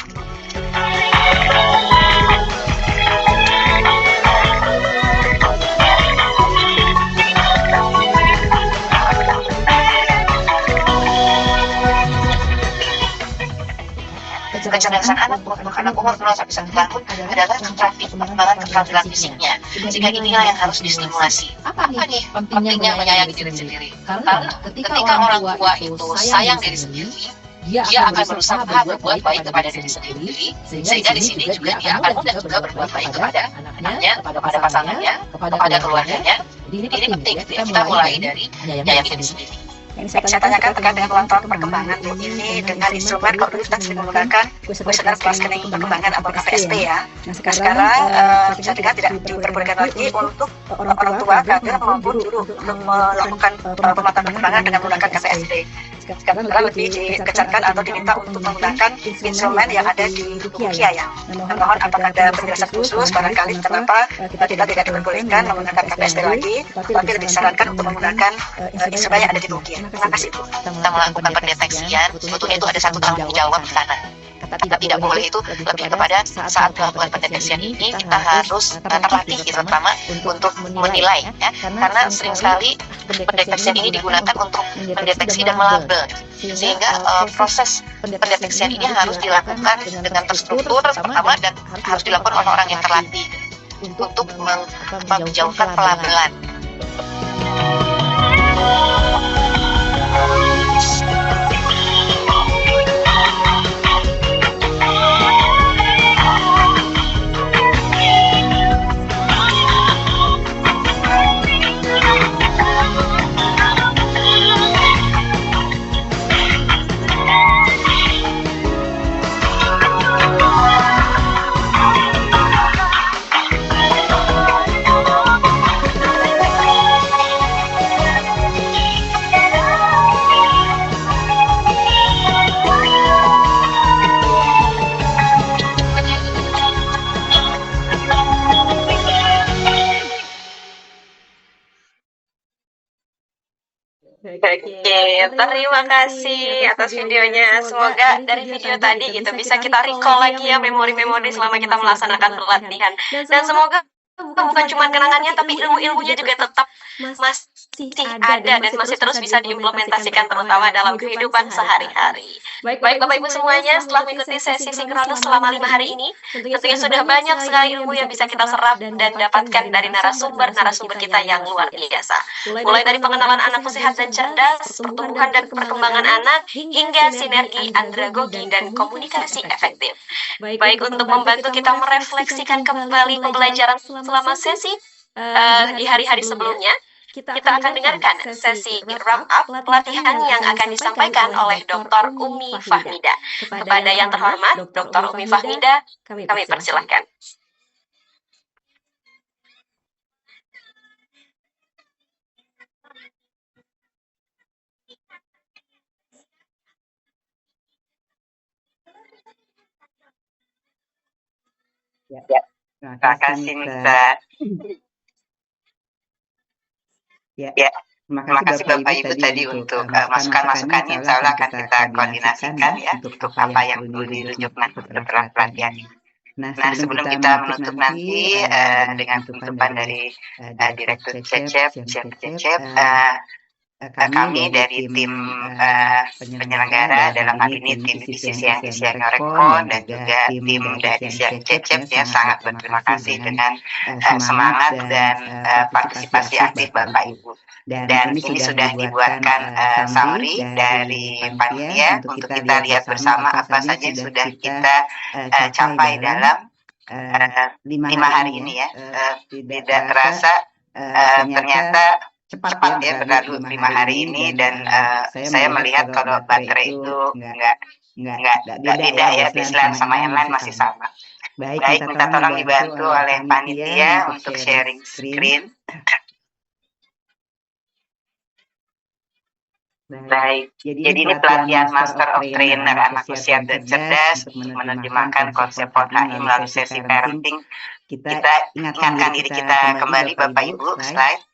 S2: Kecerdasan anak untuk anak umur 0 sampai 1 tahun adalah terapi pengembangan keterampilan fisiknya. Sehingga inilah yang harus distimulasi. Apa nih pentingnya menyayangi diri sendiri? Karena ketika orang tua itu sayang diri sendiri, dia akan berusaha berbuat baik kepada diri sendiri, sehingga di sini juga dia akan mudah juga berbuat baik kepada anaknya, kepada pasangannya, kepada keluarganya. Ini penting kita mulai dari menyayangi diri sendiri. Saya tanyakan terkait dengan ulang tahun perkembangan ini dengan instrumen kognitif dan menggunakan kuesioner kelas perkembangan atau KPSP ya. Nah sekarang bisa dilihat tidak diperbolehkan lagi untuk orang tua, kakak maupun guru untuk melakukan pemantauan perkembangan dengan menggunakan KPSP. Sekarang lebih dikejarkan atau diminta untuk menggunakan instrumen yang ada di buku Kia ya. Mohon apakah ada penjelasan khusus barangkali kenapa kita tidak diperbolehkan menggunakan KPSP lagi, tapi lebih disarankan untuk menggunakan instrumen yang ada di buku Kia. Terima kasih Bu.
S6: Kita melakukan pendeteksian, sebetulnya itu ada satu tanggung jawab di sana. Kita tidak boleh itu lebih kepada saat melakukan pendeteksian ini kita harus terlatih terutama untuk menilai ya, karena sering sekali pendeteksian ini digunakan untuk mendeteksi dan melabel, sehingga proses pendeteksian ini harus dilakukan dengan terstruktur pertama dan harus dilakukan oleh orang yang terlatih untuk menjauhkan pelabelan.
S2: Oke, terima kasih atas videonya. Semoga dari video tadi gitu bisa kita recall lagi ya memori-memori selama kita melaksanakan pelatihan. Dan semoga bukan cuma kenangannya tapi ilmu-ilmunya juga tetap masih ada dan masih terus bisa diimplementasikan terutama dalam kehidupan sehari-hari. Baik Bapak Ibu semuanya, setelah mengikuti sesi sinkronus selama 5 hari ini, tentunya sudah banyak sekali ilmu yang bisa kita serap dan dapatkan dari narasumber-narasumber kita yang luar biasa. Mulai dari pengenalan anakku sehat dan cerdas, pertumbuhan dan perkembangan anak, hingga sinergi andragogi dan komunikasi efektif. Baik untuk membantu kita merefleksikan kembali pembelajaran selama sesi di hari-hari sebelumnya, kita akan dengarkan sesi wrap up pelatihan yang akan disampaikan oleh Dr. Umi Fahmida. Kepada yang terhormat, Dr. Umi Fahmida, kami persilahkan.
S6: Ya, terima kasih Nisa. Ya, terima kasih Bapak Ibu tadi untuk masukan-masukannya. Insya Allah akan kita koordinasikan ya untuk apa yang perlu dirujuk nanti setelah pelatihan ini. Nah, sebelum kita menutup nanti dengan penutupan dari Direktur Cecep, kami dari tim penyelenggara dalam hal ini tim divisi Siang Rekon dan juga tim dari Siang Cecep ya sangat berterima kasih dengan semangat dan partisipasi aktif Bapak Ibu. Dan ini sudah dibuatkan summary dari panitia untuk kita lihat bersama apa saja yang sudah kita capai dalam 5 hari ini ya. Tidak terasa ternyata cepat ya berlalu 5 hari ini dan saya melihat kalau baterai itu nggak beda ya, baseline sama yang lain masih sama. Baik, minta tolong dibantu oleh panitia untuk sharing screen. Baik, jadi ini pelatihan Master of Trainer anak usia dan cerdas untuk menerjemahkan konsep 4HI melalui sesi parenting. Kita ingatkan diri kita kembali Bapak Ibu, slide.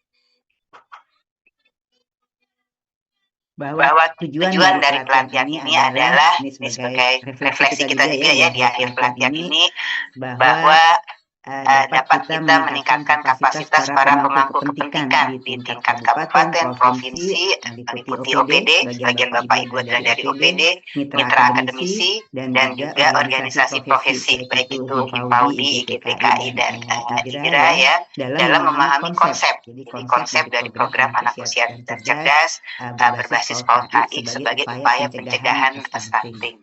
S6: Bahwa tujuan dari pelatihan ini adalah ini sebagai refleksi kita juga ya di akhir pelatihan ini bahwa dapat kita meningkatkan kapasitas para pemangku kepentingan di tingkat kabupaten, provinsi, meliputi OPD, sebagian Bapak Ibu adalah dari OPD, mitra akademisi, dan juga organisasi profesi, baik itu Himpaudi, IGPKI, dan IGRA ya, dalam memahami konsep. Jadi konsep dari program anak usia cerdas berbasis PAUD HI sebagai upaya pencegahan stunting.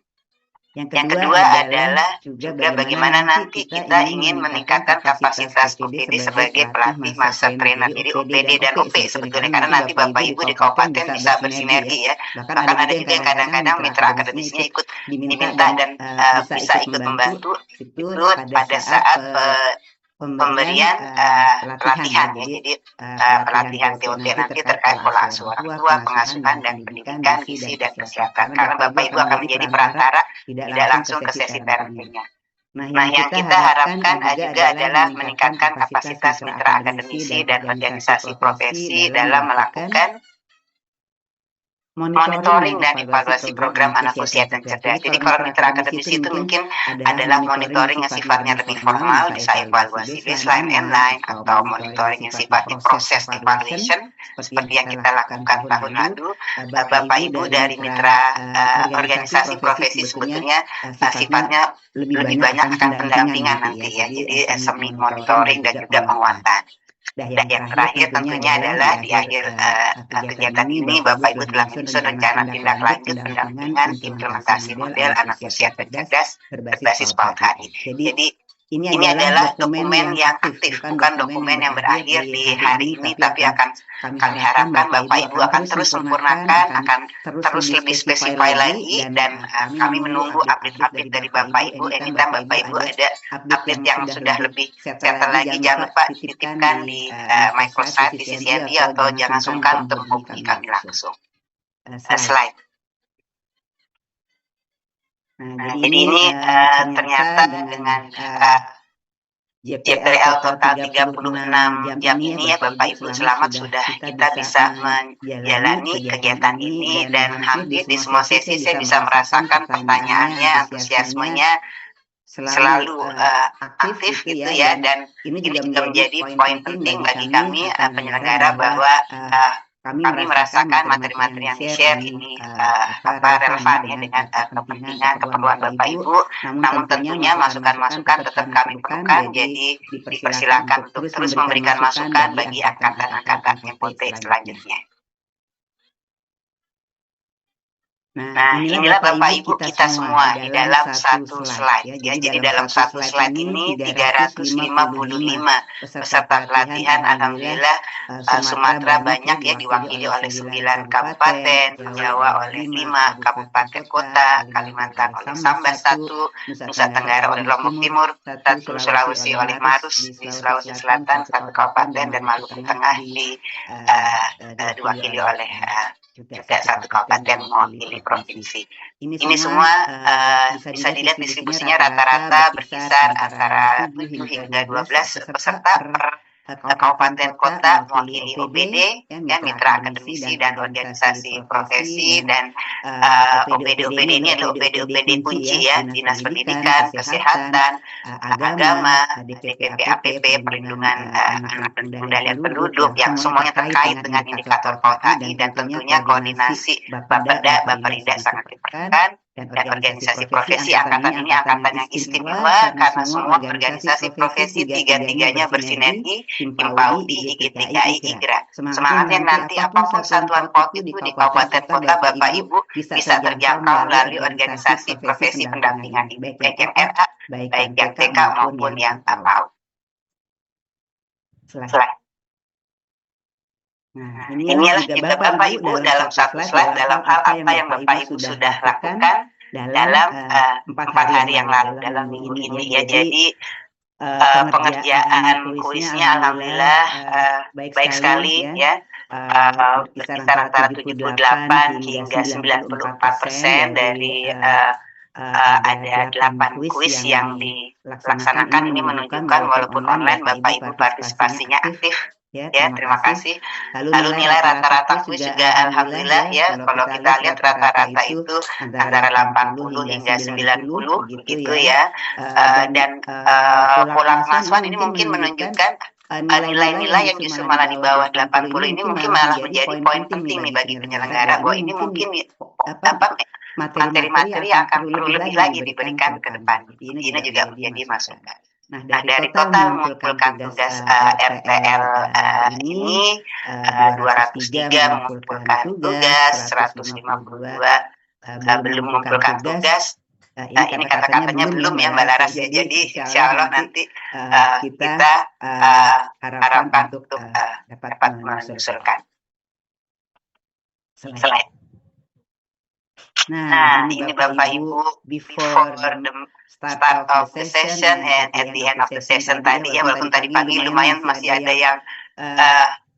S6: Yang kedua adalah juga bagaimana nanti kita ingin meningkatkan kapasitas OPD sebagai pelatih master trainer, jadi OPD dan OP sebetulnya, karena nanti Bapak Ibu di kabupaten bisa bersinergi ya. Bahkan ada juga yang kadang-kadang mitra akademisnya ikut diminta dan bisa ikut membantu itu pada saat pemberian pelatihan ya, jadi pelatihan TOT nanti terkait pola asuh orang tua, pengasuhan dan pendidikan, gizi dan kesehatan, karena Bapak Ibu akan menjadi perantara tidak langsung ke sesi parentingnya. Nah, yang kita harapkan juga adalah meningkatkan kapasitas mitra akademisi dan organisasi profesi dalam melakukan monitoring dan evaluasi program anak usia dan cerdas. Jadi kalau mitra akademisi itu mungkin adalah monitoring yang sifatnya lebih formal, bisa evaluasi baseline and atau monitoring yang sifatnya proses evaluation seperti yang kita lakukan tahun lalu. Bapak Ibu dari mitra organisasi profesi sebetulnya sifatnya lebih banyak akan pendampingan nanti ya. Jadi semi monitoring dan juga penguatan. Dan yang terakhir tentunya adalah di akhir kegiatan ini Bapak Ibu telah menyusun rencana tindak lanjut pendampingan implementasi model anak usia cerdas berbasis PAUD HI. Jadi ini adalah dokumen yang aktif, bukan dokumen yang berakhir di hari ini, tapi akan kami harapkan Bapak Ibu akan terus sempurnakan, akan terus lebih spesify lagi, dan kami menunggu update-update dari Bapak Ibu. Anytime Bapak Ibu ada update yang sudah lebih settle lagi, jangan lupa dititipkan di microsite di CCND atau jangan sungkan untuk menghubungi kami langsung. Slide. Nah, jadi ini ternyata dengan JPL total 36 jam ini ya Bapak Ibu, selamat sudah kita bisa menjalani kegiatan ini, dan hampir di semua sesi saya bisa merasakan pertanyaannya, antusiasmenya selalu aktif gitu ya, dan ini juga menjadi poin penting bagi kami penyelenggara bahwa kami merasakan materi-materi yang di-share ini relevan ya dengan kepentingan, keperluan Bapak Ibu. Namun tentunya masukan-masukan tetap kami perlukan, jadi dipersilakan untuk terus memberikan masukan bagi angkatan-angkatan MPOT selanjutnya. Nah, inilah Bapak Ibu kita semua di dalam satu slide ya. Jadi dalam satu slide ini 355 peserta pelatihan. Alhamdulillah Sumatera banyak ya, diwakili oleh 9 kabupaten, Jawa oleh 5 kabupaten kota, Kalimantan oleh Sambas 1, Nusa Tenggara oleh Lombok Timur 1, Sulawesi oleh Marus, di Sulawesi Selatan 1 kabupaten, dan Maluku Tengah diwakili oleh juga 1 kabupaten mewakili provinsi. Ini semua bisa dilihat distribusinya rata-rata berkisar antara 7 hingga 12 peserta per kabupaten kota mewakili OPD, ya, mitra akademisi dan organisasi profesi, dan OPD ini adalah OPD kunci ya, Dinas Pendidikan, Kesehatan, Agama, DPP APP, Perlindungan Anak dan Pengendalian Penduduk, yang semuanya terkait dengan indikator PAUD, dan tentunya koordinasi Bapeda, Baperinda sangat diperlukan. Dan organisasi profesi angkatan ini angkatan yang istimewa karena semua organisasi profesi tiga-tiganya bersinergi, Himpaudi, IGTKI, IGRA. Semangatnya nanti apapun satuan PAUD itu di kabupaten kota Bapak Ibu bisa terjangkau melalui organisasi profesi pendampingan, baik yang RA, baik yang TK maupun yang PAUD. Nah, inilah juga Bapak Ibu dalam satu slide dalam hal apa yang Bapak Ibu sudah lakukan dalam 4 hari yang lalu, dalam minggu ini ya. Jadi pengerjaan kuisnya alhamdulillah baik sekali ya, berkisar antara 78 hingga 94% dari ada 8 kuis yang dilaksanakan. Ini menunjukkan walaupun online Bapak Ibu partisipasinya aktif. Ya, terima kasih. Lalu nilai rata-rata kuis juga alhamdulillah ya, kalau kita lihat rata-rata itu antara 80 hingga 90 begitu ya. Dan pola pengasuhan ini mungkin menunjukkan nilai-nilai yang justru malah di bawah 80 ini mungkin malah menjadi poin penting nih bagi penyelenggara, bahwa ini mungkin materi-materi yang akan perlu lebih lagi diberikan ke depan. Ini juga menjadi masukan. Nah, dari total mengumpulkan tugas RTL ini 203 mengumpulkan tugas, 152 belum mengumpulkan tugas. Ini kata-katanya belum ya Mbak Laras ya. Jadi insya Allah nanti kita harapkan untuk dapat mengusulkan. Slide. Nah, ini Bapak Ibu before the start of the session and at the end of the session tadi ya, walaupun tadi pagi lumayan masih ada yang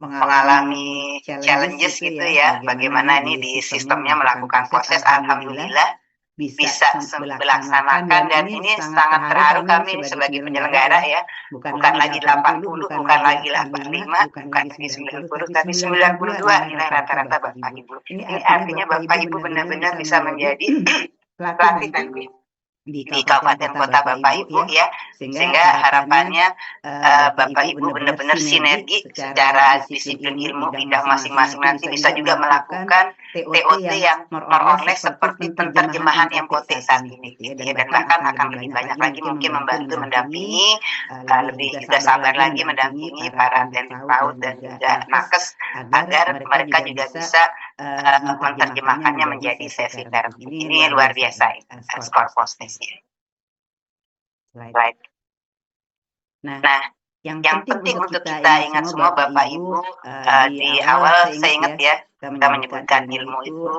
S6: mengalami challenges gitu ya, bagaimana ini di sistemnya melakukan proses. Alhamdulillah bisa dilaksanakan, dan ini sangat terharu kami sebagai penyelenggara ya. Bukan lagi 80, bukan lagi 85, bukan lagi 90, tapi 92 nilai rata-rata Bapak Ibu. Ini artinya Bapak Ibu benar-benar bisa menjadi pelatih dan di kabupaten kota Bapak Ibu ya, sehingga harapannya Bapak Ibu benar-benar sinergi secara disiplin ilmu bidang masing-masing, nanti bisa juga melakukan TOT yang more or less seperti penerjemahan MPOT saat ini gitu ya, dan bahkan akan lebih banyak lagi mungkin membantu mendampingi, lebih juga sabar lagi mendampingi para PAUD dan juga nakes agar mereka juga bisa menerjemahkannya menjadi sesi terapi. Ini luar biasa skor posnya. Right. Nah, yang penting untuk kita ingat semua Bapak Ibu, di awal saya ingat ya, kita menyebutkan ilmu itu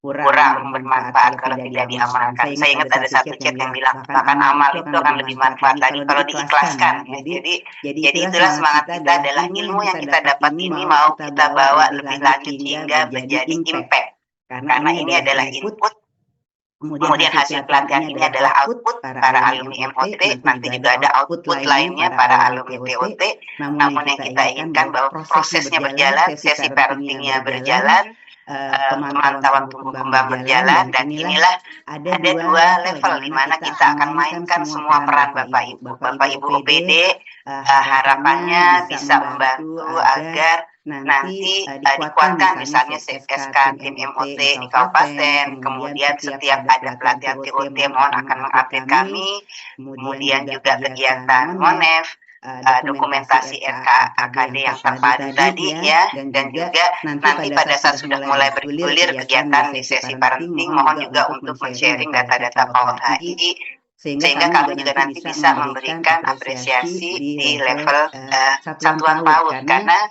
S6: kurang bermanfaat kalau tidak diamalkan. Saya ingat ada satu chat yang bilang, bahkan amal itu akan lebih manfaat lagi kalau diikhlaskan. Ya. Jadi itulah semangat kita, adalah ilmu yang kita dapat ini mau kita bawa lebih lanjut hingga menjadi impact. Karena ini adalah input Kemudian hasil pelatihan ini adalah output para alumni MOT, nanti juga ada output lainnya para alumni TOT. Namun yang kita inginkan bahwa prosesnya berjalan, sesi parentingnya berjalan, pemantauan tumbuh kembang berjalan, dan inilah ada dua level di mana kita akan mainkan semua peran Bapak Ibu. Bapak Ibu OPD harapannya bisa membantu agar nanti dikuatkan misalnya SK tim MOT di kabupaten, kemudian setiap ada pelatihan TOT mohon akan mengupdate kami, kemudian juga kegiatan MONEF, dokumentasi RKAKD yang terpadu tadi ya, dan juga nanti pada saat sudah mulai bergulir kegiatan di sesi parenting mohon juga untuk men-sharing data-data PAUD HI sehingga kami juga nanti bisa memberikan apresiasi di level satuan PAUD karena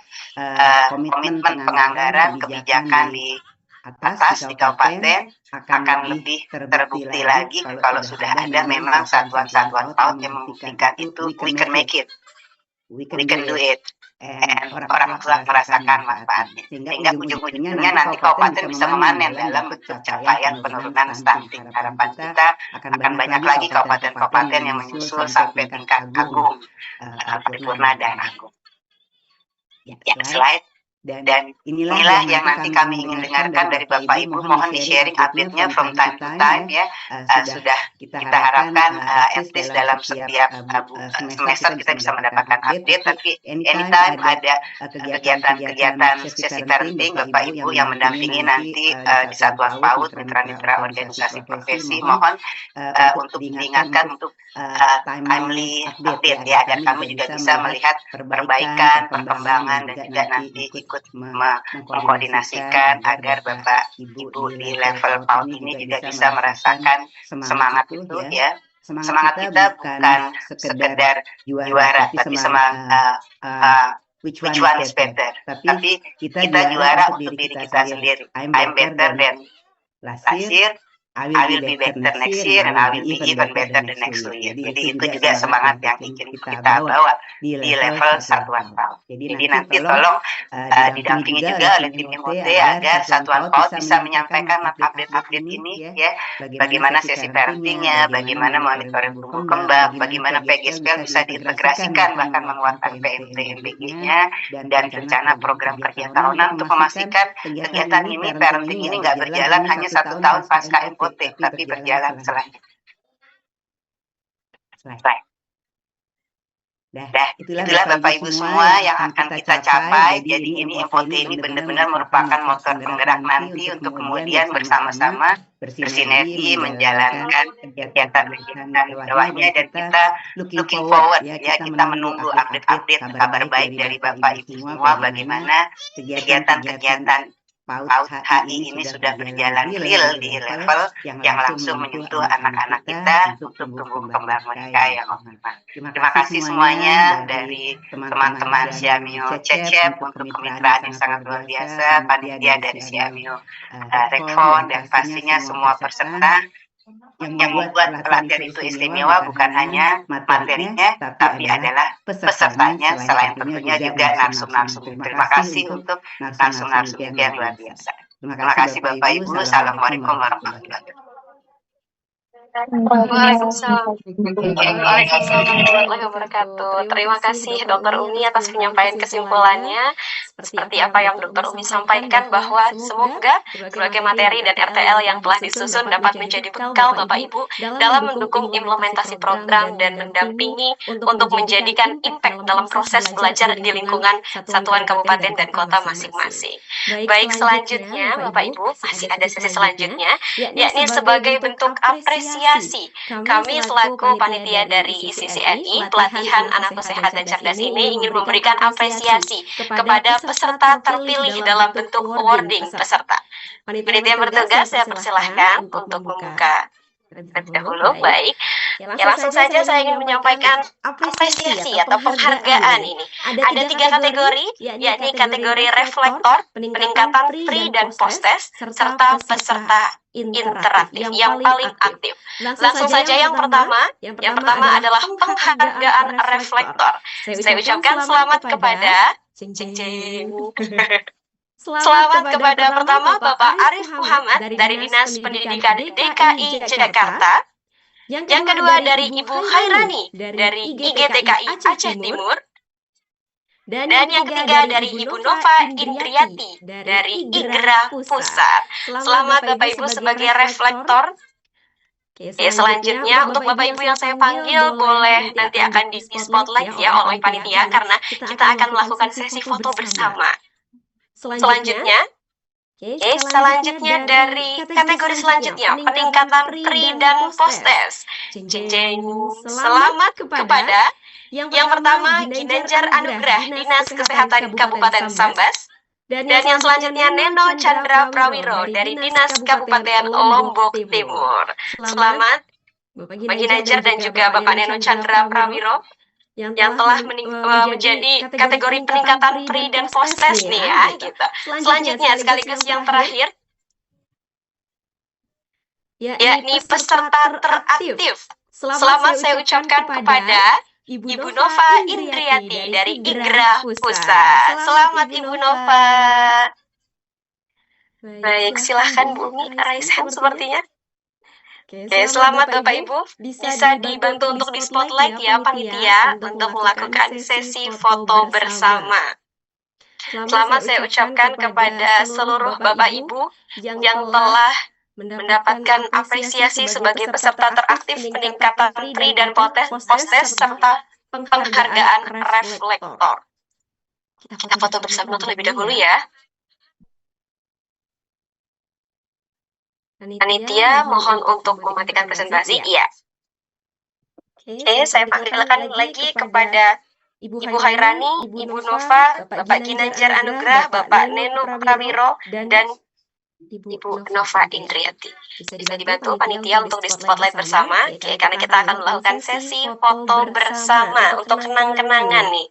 S6: komitmen penganggaran kebijakan di atas di kabupaten akan lebih terbukti lagi kalau sudah ada memang satuan-satuan PAUD yang membuktikan itu. We can make it, we can do it, and orang tua merasakan manfaatnya sehingga ujung-ujungnya nanti kabupaten bisa memanen dalam bentuk capaian penurunan stunting. Harapan kita akan banyak lagi kabupaten-kabupaten yang menyusul sampai tingkat agung, paripurna dan agung. Ya, slide. Dan inilah yang nanti kami ingin dengarkan dari Bapak Ibu. Mohon di-sharing update-nya from time to time ya. Sudah kita harapkan at least dalam setiap semester kita bisa mendapatkan update, tapi anytime ada kegiatan sesi parenting, Bapak Ibu yang mendampingi nanti di Satuan PAUD, mitra-mitra organisasi profesi, mohon untuk diingatkan untuk timely update ya, agar kami juga bisa melihat perbaikan, perkembangan, dan juga nanti ikut mengkoordinasikan agar Bapak Ibu di level PAUD ini juga bisa merasakan semangat itu ya. Semangat kita bukan sekedar juara, tapi which one is better. Tapi kita juara untuk diri kita sendiri. I'm better than last year, I will be better next year, and I will be even better the next 2 years. Jadi itu juga semangat yang ingin kita bawa di level satuan PAUD. Jadi nanti tolong didampingi juga oleh tim MOT agar satuan PAUD bisa menyampaikan update-update ini ya. Bagaimana sesi parentingnya, bagaimana monitoring tumbuh kembang, bagaimana PGSPL bisa diintegrasikan bahkan menguatkan PMT MBG-nya, dan rencana program kerja tahunan untuk memastikan kegiatan ini, parenting ini nggak berjalan hanya 1 tahun pasca MOT, tapi berjalan selanjutnya. Itulah Bapak Ibu semua yang akan kita capai. Jadi ini MOT ini benar-benar merupakan motor penggerak nanti untuk kemudian bersama-sama bersinergi menjalankan kegiatan-kegiatan di bawahnya, dan kita looking forward ya, kita menunggu update-update kabar baik dari Bapak Ibu semua bagaimana kegiatan-kegiatan PAUD HI ini sudah berjalan real di level yang langsung menyentuh anak-anak kita untuk tumbuh kembang mereka yang optimal. Terima kasih semuanya dari teman-teman Siamio Cecep untuk kemitraan yang sangat luar biasa, panitia dari Siamio Rekfon, dan pastinya semua peserta yang membuat pelatihan itu istimewa bukan hanya materinya, tapi adalah pesertanya, selain tentunya juga narsum-narsum. Terima kasih untuk narsum-narsum yang luar biasa. Terima kasih Bapak Ibu. Assalamualaikum warahmatullahi wabarakatuh.
S1: Waalaikumsalam warahmatullahi wabarakatuh. Terima kasih Dr. Umi atas penyampaian kesimpulannya. Seperti apa yang Dr. Umi sampaikan, bahwa semoga berbagai materi dan RTL yang telah disusun dapat menjadi bekal Bapak Ibu dalam mendukung implementasi program dan mendampingi untuk menjadikan impact dalam proses belajar di lingkungan satuan kabupaten dan kota masing-masing. Baik, selanjutnya Bapak Ibu masih ada sesi selanjutnya, yakni sebagai bentuk apresiasi kami selaku panitia dari ICCNI pelatihan anak sehat dan cerdas ini ingin memberikan apresiasi kepada peserta terpilih dalam bentuk awarding peserta. Panitia bertugas, saya persilahkan untuk membuka terlebih dahulu. Baik, ya langsung saja saya ingin menyampaikan apresiasi atau penghargaan ini. Ada 3 kategori, yakni kategori reflektor, peningkatan pre dan post test, serta peserta interaktif yang paling aktif. Langsung saja yang pertama adalah penghargaan reflektor. Saya ucapkan selamat kepada
S2: Selamat kepada pertama Bapak Arif Muhammad dari Dinas Pendidikan DKI Jakarta. Yang kedua dari Ibu Khairani dari IGTKI Aceh Timur. Dan yang ketiga dari Ibu Nova Indriati dari IGRA Pusat. Selamat Bapak Ibu sebagai reflektor. Oke, selanjutnya untuk Bapak Ibu yang saya panggil boleh nanti akan di spotlight ya oleh panitia karena kita akan melakukan sesi foto bersama. Selanjutnya dari kategori selanjutnya peningkatan pri dan postes. Selamat kepada yang pertama Ginanjar Anugrah Dinas Kesehatan Kabupaten Sambas. Dan yang selanjutnya Neno Chandra Prawiro dari Dinas Kabupaten Lombok Timur. Selamat Bapak Ginanjar dan juga Bapak Neno Chandra Prawiro yang telah menjadi kategori peningkatan pri dan postes nih ya gitu. Selanjutnya sekaligus yang terakhir yakni peserta teraktif. Selamat saya ucapkan kepada Ibu Nova Indriati dari IGRA Pusat. Selamat Ibu Nova. Baik, silahkan Bu Umi raise hand sepertinya. Oke, selamat Bapak Ibu. Bisa dibantu untuk di spotlight ya panitia untuk melakukan sesi foto bersama. Selamat saya ucapkan kepada seluruh Bapak Ibu yang telah mendapatkan apresiasi sebagai peserta teraktif peningkatan pri dan postes serta penghargaan reflektor. Kita foto bersama terlebih dahulu ya. Panitia mohon untuk mematikan presentasi. Iya. Oke, saya panggilkan lagi kepada Ibu Khairani, Ibu Nova, Bapak Ginanjar Anugrah, Bapak Neno Prawiro, dan Ibu Nova Indriati. Bisa dibantu panitia untuk di spotlight bersama, oke, karena kita akan melakukan sesi foto bersama untuk kenang-kenangan nih.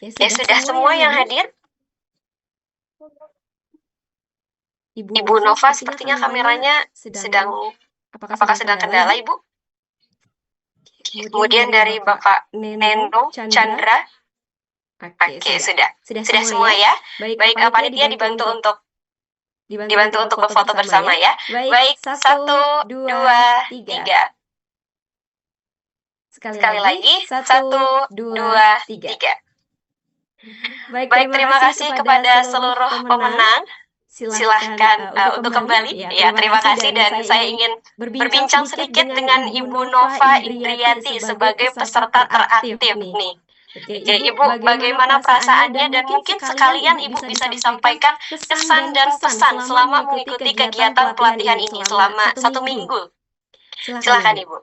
S2: Oke, sudah semua yang hadir? Ibu Nova sepertinya kameranya apakah sedang kendala Ibu? Kemudian dari Bapak Neno Chandra. Oke, sudah semua ya. Baik, panitia dibantu untuk berfoto bersama ya. Baik, 1, 2, 3. Sekali lagi, 1, 2, 3. Baik, terima kasih kepada seluruh pemenang. Silahkan untuk kembali. Ya, terima kasih dan saya ingin berbincang sedikit dengan Ibu Nova Indriati sebagai peserta teraktif nih. Oke, Ibu, bagaimana perasaannya dan mungkin sekalian Ibu bisa disampaikan kesan dan pesan selama mengikuti kegiatan pelatihan ini selama 1 minggu. Silakan Ibu.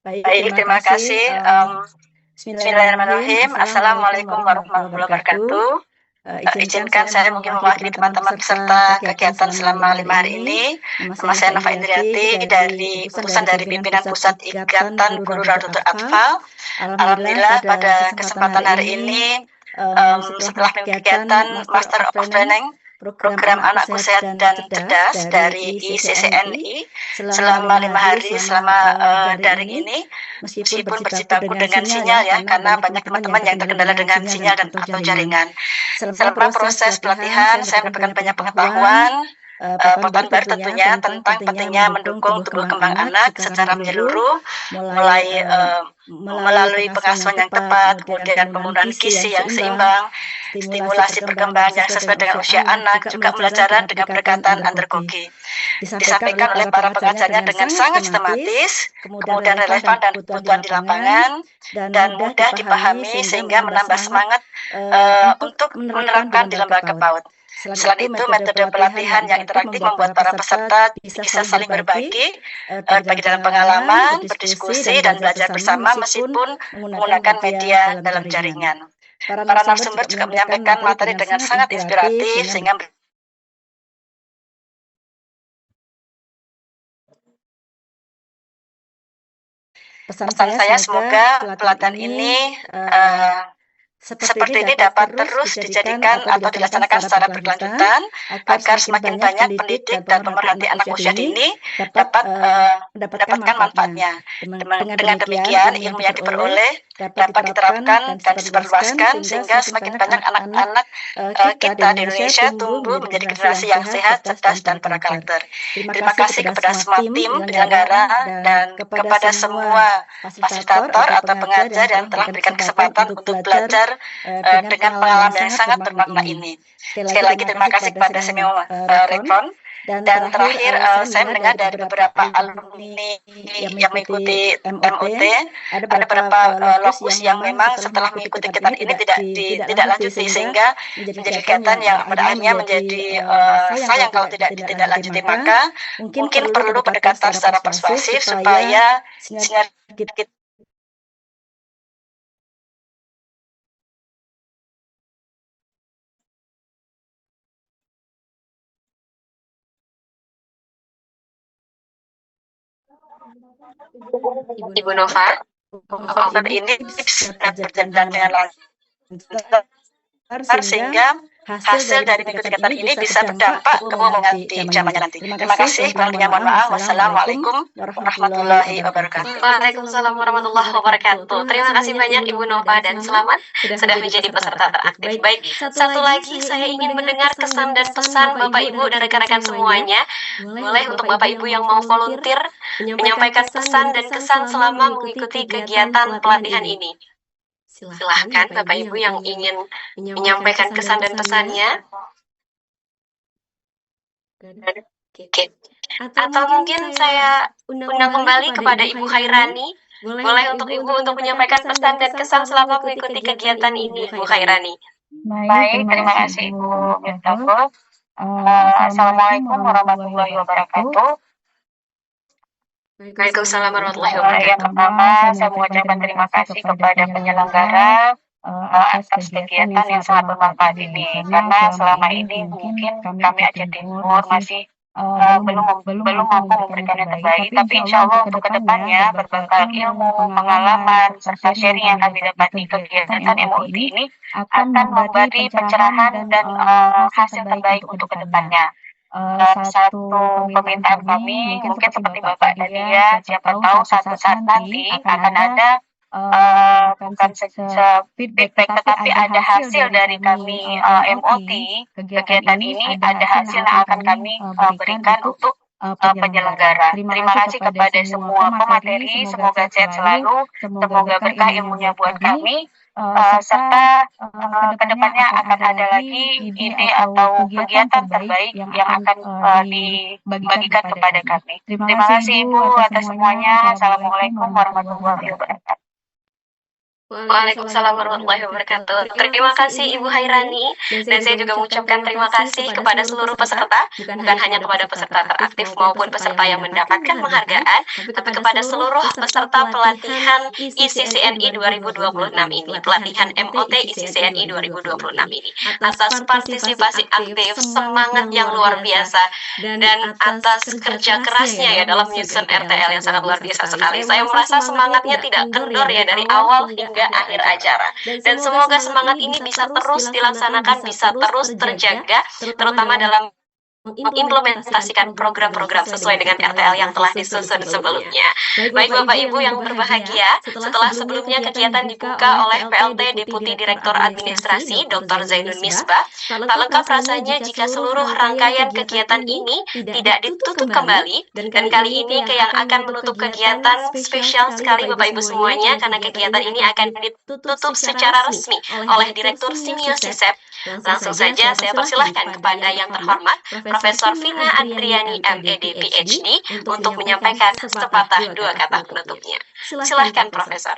S2: Baik, terima kasih. Bismillahirrahmanirrahim. Assalamualaikum warahmatullahi wabarakatuh. Izinkan saya mungkin mewakili teman-teman peserta kegiatan selama 5 hari ini. Nama saya Nova Indriati dari utusan dari pimpinan pusat Ikatan Guru Raudatul Atfal. Alhamdulillah pada kesempatan hari ini setelah kegiatan Master of Training program Anakku Sehat dan Cerdas dari ICCNI selama 5 hari daring ini, meskipun berjibaku dengan sinyal ya, karena banyak teman-teman yang terkendala dengan sinyal dan atau jaringan. Selama proses pelatihan saya mendapatkan banyak pengetahuan baru tentunya tentang pentingnya mendukung tumbuh kembang anak secara menyeluruh, mulai melalui pengasuhan yang tepat, kemudian penggunaan gizi yang seimbang, stimulasi perkembangan yang sesuai dengan usia anak, juga pembelajaran dengan pendekatan andragogi. Disampaikan oleh para pengajarnya dengan sangat sistematis, kemudian relevan dan kebutuhan di lapangan, dan mudah dipahami sehingga menambah semangat untuk menerapkan di lembaga PAUD. Selain itu, metode pelatihan yang interaktif membuat para peserta bisa saling berbagi dalam pengalaman, berdiskusi, dan belajar bersama meskipun menggunakan media dalam jaringan. Para narasumber juga menyampaikan materi dengan sangat inspiratif sehingga pesan saya semoga pelatihan ini seperti ini dapat terus dijadikan atau dilaksanakan secara berkelanjutan agar semakin banyak pendidik dan pemerhati anak usia dini dapat mendapatkan manfaatnya. Dengan demikian, ilmu yang diperoleh dapat diterapkan dan disebarluaskan sehingga semakin banyak anak-anak kita di Indonesia tumbuh menjadi generasi yang sehat, cerdas, dan berkarakter. Terima kasih kepada semua tim penyelenggara dan kepada semua fasilitator atau pengajar yang telah memberikan kesempatan untuk belajar dengan pengalaman yang sangat bermakna ini. Sekali lagi terima kasih kepada Semio Rekron. Dan terakhir saya mendengar dari beberapa alumni yang mengikuti MOT ada beberapa lokus yang memang setelah mengikuti kegiatan ini tidak lanjuti sehingga menjadi kegiatan yang pada akhirnya menjadi sayang kalau tidak lanjuti, maka mungkin perlu pendekatan secara persuasif supaya sinergi Ibu Nova, ini bisa berjalan dengan lancar sehingga hasil dari mengikuti kegiatan ini bisa berdampak ke nanti zamannya nanti. Terima kasih. Mohon maaf. Wassalamualaikum warahmatullahi wabarakatuh.
S1: Waalaikumsalam warahmatullahi wabarakatuh. Terima kasih banyak Ibu Nova dan selamat sudah menjadi peserta teraktif. Baik, satu lagi saya ingin mendengar kesan dan pesan Bapak Ibu dan rekan-rekan semuanya. Boleh untuk Bapak Ibu yang mau volunteer menyampaikan pesan dan kesan selama mengikuti kegiatan pelatihan ini. Silahkan Bapak Ibu yang ingin menyampaikan kesan dan pesannya. Oke. Atau mungkin saya undang kembali kepada Ibu Khairani. Boleh untuk Ibu untuk menyampaikan pesan dan kesan selama mengikuti kegiatan ini, Ibu Khairani.
S2: Baik, terima kasih Ibu Mirtafur. Assalamualaikum warahmatullahi wabarakatuh.
S1: Waalaikumsalam warahmatullahi wabarakatuh.
S2: Pertama, saya mengucapkan terima kasih kepada penyelenggara atas kegiatan yang sangat bermanfaat ini. Karena selama ini mungkin kami Aceh Timur masih belum mampu memberikan yang terbaik. Tapi insya Allah untuk kedepannya berbekal ilmu, pengalaman, serta sharing yang kami dapat di kegiatan MOT ini akan memberi pencerahan dan hasil terbaik untuk kedepannya. Satu permintaan kami mungkin seperti Bapak tadi ya, siapa tahu suatu saat nanti akan ada bukan feedback tetapi ada hasil dari kami MOT kegiatan ini, ada hasil yang akan kami berikan untuk penyelenggara. Terima kasih kepada semua pemateri, semoga sehat selalu, semoga berkah ilmunya buat kami. Serta kedepannya akan ada lagi ide atau kegiatan terbaik yang akan dibagikan kepada kami. Terima kasih Ibu atas semuanya. Assalamualaikum warahmatullahi wabarakatuh.
S1: Waalaikumsalam warahmatullahi wabarakatuh. Terima kasih Ibu Khairani, dan saya juga mengucapkan terima kasih kepada seluruh peserta, bukan hanya kepada peserta teraktif maupun peserta yang mendapatkan penghargaan, tapi kepada seluruh peserta pelatihan ICCNI 2026 ini, pelatihan MOT ICCNI 2026 ini, atas partisipasi aktif, semangat yang luar biasa, dan atas kerja kerasnya ya dalam menyusun RTL yang sangat luar biasa sekali. Saya merasa semangatnya tidak kendor ya dari awal hingga akhir acara, dan semoga semangat ini bisa terus dilaksanakan, bisa terus terjaga, terutama dalam mengimplementasikan program-program sesuai dengan RTL yang telah disusun sebelumnya. Baik Bapak Ibu yang berbahagia, setelah sebelumnya kegiatan dibuka oleh PLT Deputi Direktur Administrasi Dr. Zainun Misbah, tak lengkap rasanya jika seluruh rangkaian kegiatan ini tidak ditutup kembali, dan kali ini yang akan menutup kegiatan spesial sekali Bapak Ibu semuanya, karena kegiatan ini akan ditutup secara resmi oleh Direktur Simio Sisep. Langsung saja saya persilahkan kepada yang terhormat Profesor Vina Andriani MED PhD untuk menyampaikan sepatah dua kata penutupnya. Silahkan Profesor.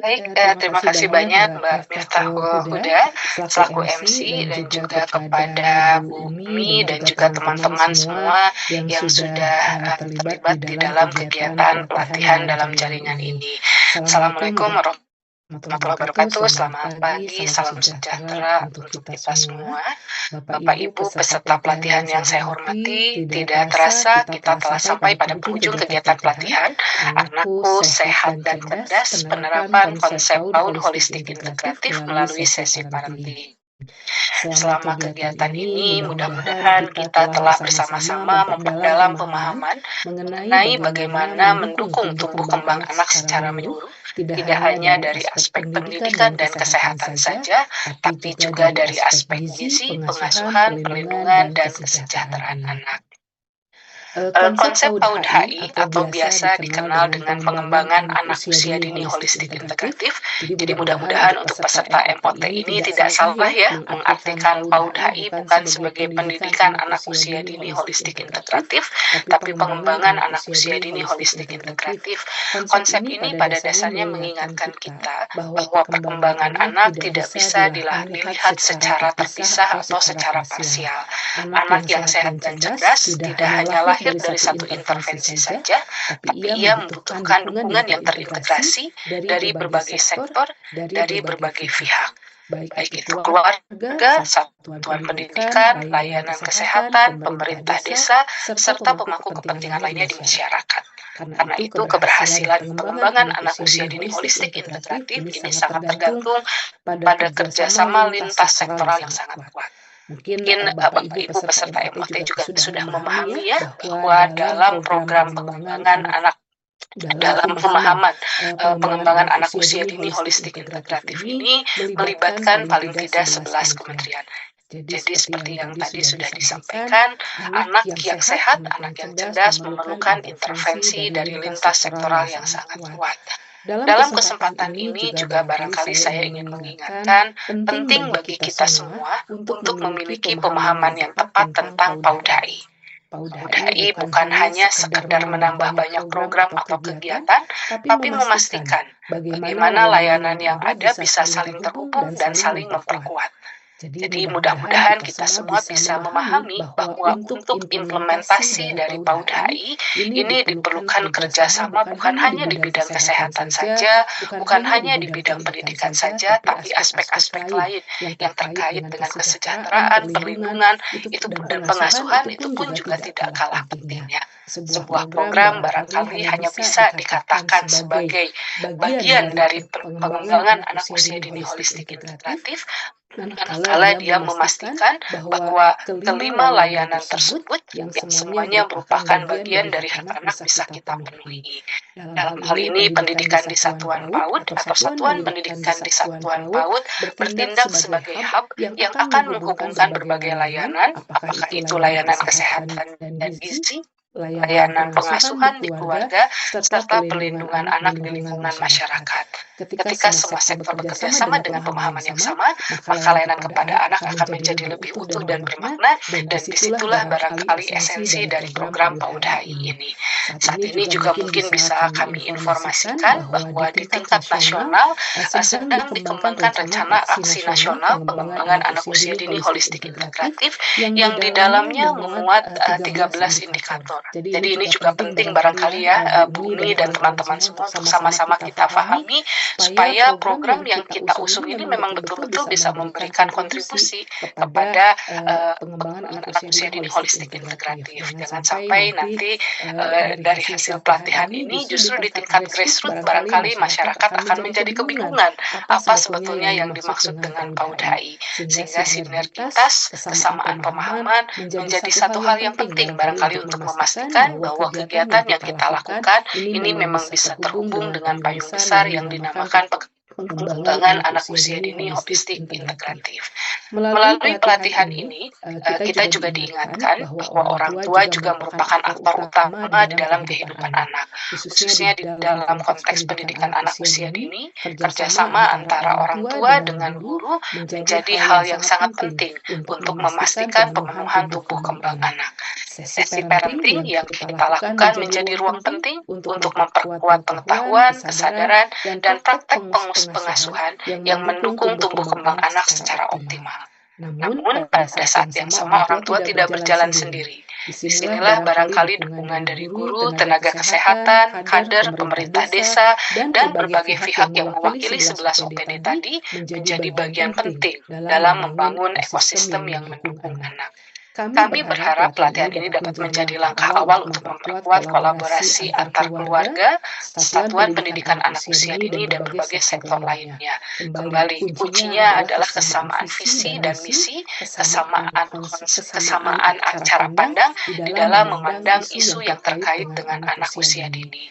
S7: Baik, terima kasih banyak Mbak Miftahul Huda selaku MC, dan juga kepada Bu Umi dan juga teman-teman semua yang sudah terlibat di dalam kegiatan pelatihan dalam jaringan ini. Assalamualaikum warahmatullahi warahmatullahi wabarakatuh. Selamat pagi, salam sejahtera untuk kita semua. Bapak Ibu peserta pelatihan yang saya hormati, tidak terasa kita telah sampai pada penghujung kegiatan pelatihan Anakku Sehat dan Cerdas, penerapan konsep PAUD holistik integratif melalui sesi parenting. Selama kegiatan ini, mudah-mudahan kita telah bersama-sama memperdalam pemahaman mengenai bagaimana mendukung tumbuh kembang anak secara menyeluruh, tidak hanya dari aspek pendidikan dan kesehatan saja, tapi juga dari aspek gizi, pengasuhan, perlindungan, dan kesejahteraan anak. Konsep PAUD HI atau biasa dikenal dengan pengembangan anak usia dini holistik integratif. Jadi mudah-mudahan untuk peserta MOT ini tidak salah ya mengartikan PAUD HI bukan sebagai pendidikan anak usia dini holistik integratif, tapi pengembangan anak usia dini holistik integratif. Konsep ini pada dasarnya mengingatkan kita bahwa perkembangan anak tidak bisa dilihat secara terpisah atau secara parsial. Anak yang sehat dan cerdas tidak hanyalah lahir dari satu intervensi saja, tapi ia membutuhkan dukungan yang terintegrasi dari berbagai sektor, dari berbagai pihak, baik itu keluarga, satuan pendidikan, layanan kesehatan, pemerintah desa, serta pemangku kepentingan lainnya di masyarakat. Karena itu, keberhasilan pengembangan anak usia dini holistik integratif ini sangat tergantung pada kerjasama lintas sektoral yang sangat kuat. Mungkin Bapak Ibu peserta MOT juga sudah memahami ya bahwa dalam program pengembangan anak dalam pemahaman pengembangan anak usia dini holistik integratif ini melibatkan paling tidak 11 kementerian. Jadi seperti yang tadi sudah disampaikan, anak yang sehat, anak yang cerdas memerlukan intervensi dari lintas sektoral yang sangat kuat. Dalam kesempatan ini juga barangkali saya ingin mengingatkan penting bagi kita semua untuk memiliki pemahaman yang tepat tentang PAUD HI. PAUD HI bukan hanya sekedar menambah banyak program atau kegiatan, tapi memastikan bagaimana layanan yang ada bisa saling terhubung dan saling memperkuat. Jadi mudah-mudahan kita semua bisa memahami bahwa untuk implementasi dari PAUD HI ini diperlukan kerjasama bukan hanya di bidang kesehatan saja, bukan hanya di bidang pendidikan saja, tapi aspek-aspek lain yang terkait dengan kesejahteraan, perlindungan, dan pengasuhan itu pun juga tidak kalah pentingnya. Sebuah program barangkali hanya bisa dikatakan sebagai bagian dari pengembangan anak usia dini holistik integratif, manakala dia memastikan bahwa kelima layanan tersebut yang semuanya merupakan bagian dari hak anak bisa kita penuhi. Dalam hal ini, pendidikan di satuan PAUD atau satuan pendidikan di satuan PAUD bertindak sebagai hub yang akan menghubungkan berbagai layanan, apakah itu layanan kesehatan dan gizi, layanan pengasuhan di keluarga, serta perlindungan anak di lingkungan masyarakat. Ketika semua sektor bekerja sama dengan pemahaman yang sama, maka layanan kepada anak akan menjadi lebih utuh dan bermakna, dan disitulah barangkali esensi dari program PAUD HI ini. Saat ini juga mungkin bisa kami informasikan bahwa di tingkat nasional sedang dikembangkan rencana aksi nasional pengembangan anak usia dini holistik integratif yang di dalamnya memuat 13 indikator. Jadi ini juga penting barangkali ya Bu Uni dan teman-teman semua untuk sama-sama kita pahami supaya program yang kita usung ini memang betul-betul bisa memberikan kontribusi kepada pengembangan anak usia dini holistik integratif. Jangan sampai nanti dari hasil pelatihan ini justru di tingkat grassroots barangkali masyarakat akan menjadi kebingungan apa sebetulnya yang dimaksud dengan PAUD HI, sehingga sinergitas, kesamaan pemahaman menjadi satu hal yang penting barangkali untuk memastikan bahwa kegiatan yang kita lakukan ini memang bisa terhubung dengan payung besar yang dinamakan pengembangan anak usia dini holistik integratif. Melalui pelatihan ini, kita juga diingatkan bahwa orang tua juga merupakan aktor utama di dalam kehidupan anak, khususnya di dalam konteks pendidikan anak usia dini. Kerjasama antara orang tua dengan guru menjadi hal yang sangat penting untuk memastikan pemenuhan tumbuh kembang anak. Sesi parenting yang kita lakukan menjadi ruang penting untuk memperkuat pengetahuan, kesadaran, dan praktek pengasuhan yang mendukung tumbuh kembang anak secara optimal. Namun, pada saat yang sama orang tua tidak berjalan sendiri. Disinilah barangkali dukungan dari guru, tenaga kesehatan, kader, pemerintah desa, dan berbagai pihak yang mewakili 11 OPD tadi menjadi bagian penting dalam membangun ekosistem yang mendukung anak. Kami berharap pelatihan ini dapat menjadi langkah awal untuk memperkuat kolaborasi antar keluarga, satuan pendidikan anak usia dini, dan berbagai sektor lainnya. Kembali, kuncinya adalah kesamaan visi dan misi, kesamaan cara pandang di dalam memandang isu yang terkait dengan anak usia dini.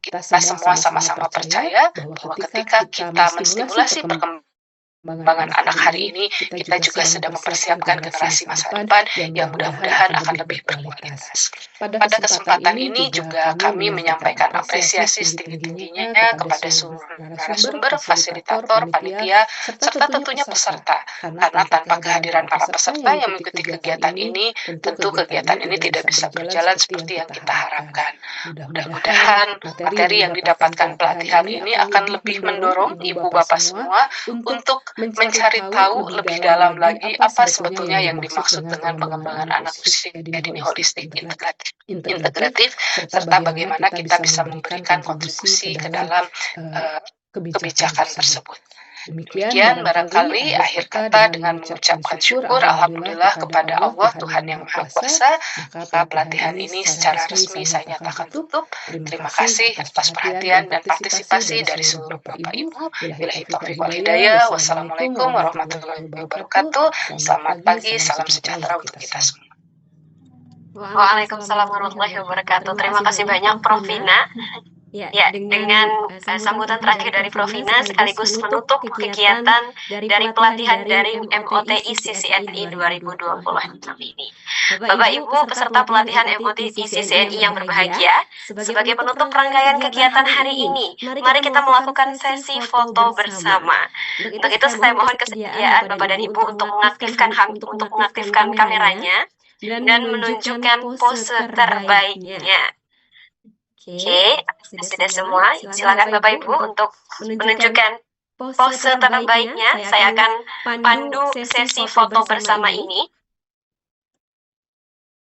S7: Kita semua sama-sama percaya bahwa ketika kita menstimulasi perkembangan anak hari ini, kita juga sedang mempersiapkan generasi masa depan yang mudah-mudahan akan lebih berkualitas. Pada kesempatan ini juga kami menyampaikan apresiasi setinggi-tingginya kepada seluruh narasumber, fasilitator, panitia, serta tentunya peserta. Karena tanpa kehadiran para peserta yang mengikuti kegiatan ini, tentu kegiatan ini tidak bisa berjalan seperti yang kita harapkan. Mudah-mudahan materi yang didapatkan pelatihan ini akan lebih mendorong ibu bapak semua untuk mencari tahu lebih dalam lagi apa sebetulnya yang dimaksud dengan pengembangan anak usia dini holistik integratif, serta bagaimana kita bisa memberikan kontribusi ke dalam kebijakan tersebut. Demikian barangkali akhir kata dengan mengucapkan syukur alhamdulillah kepada Allah Tuhan yang Maha Kuasa, maka pelatihan ini secara resmi saya nyatakan tutup. Terima kasih atas perhatian dan partisipasi dari seluruh Bapak Ibu. Billahi taufiq wal hidayah. Wassalamualaikum warahmatullahi wabarakatuh. Selamat pagi, salam sejahtera untuk kita semua.
S2: Waalaikumsalam warahmatullahi wabarakatuh. Terima kasih banyak Prof. Vina. Ya, dengan sambutan terakhir dari Prof. Vina sekaligus menutup kegiatan dari pelatihan dari MOTI CCNI 2020 ini. Bapak Ibu peserta pelatihan MOTI CCNI yang berbahagia, sebagai penutup rangkaian kegiatan hari ini, mari kita melakukan sesi foto bersama. Untuk itu saya mohon kesediaan Bapak dan Ibu untuk mengaktifkan kameranya dan menunjukkan pose terbaiknya. Oke, sudah semua. Silakan Bapak Ibu untuk menunjukkan pose terbaiknya. Saya akan pandu sesi foto bersama ini.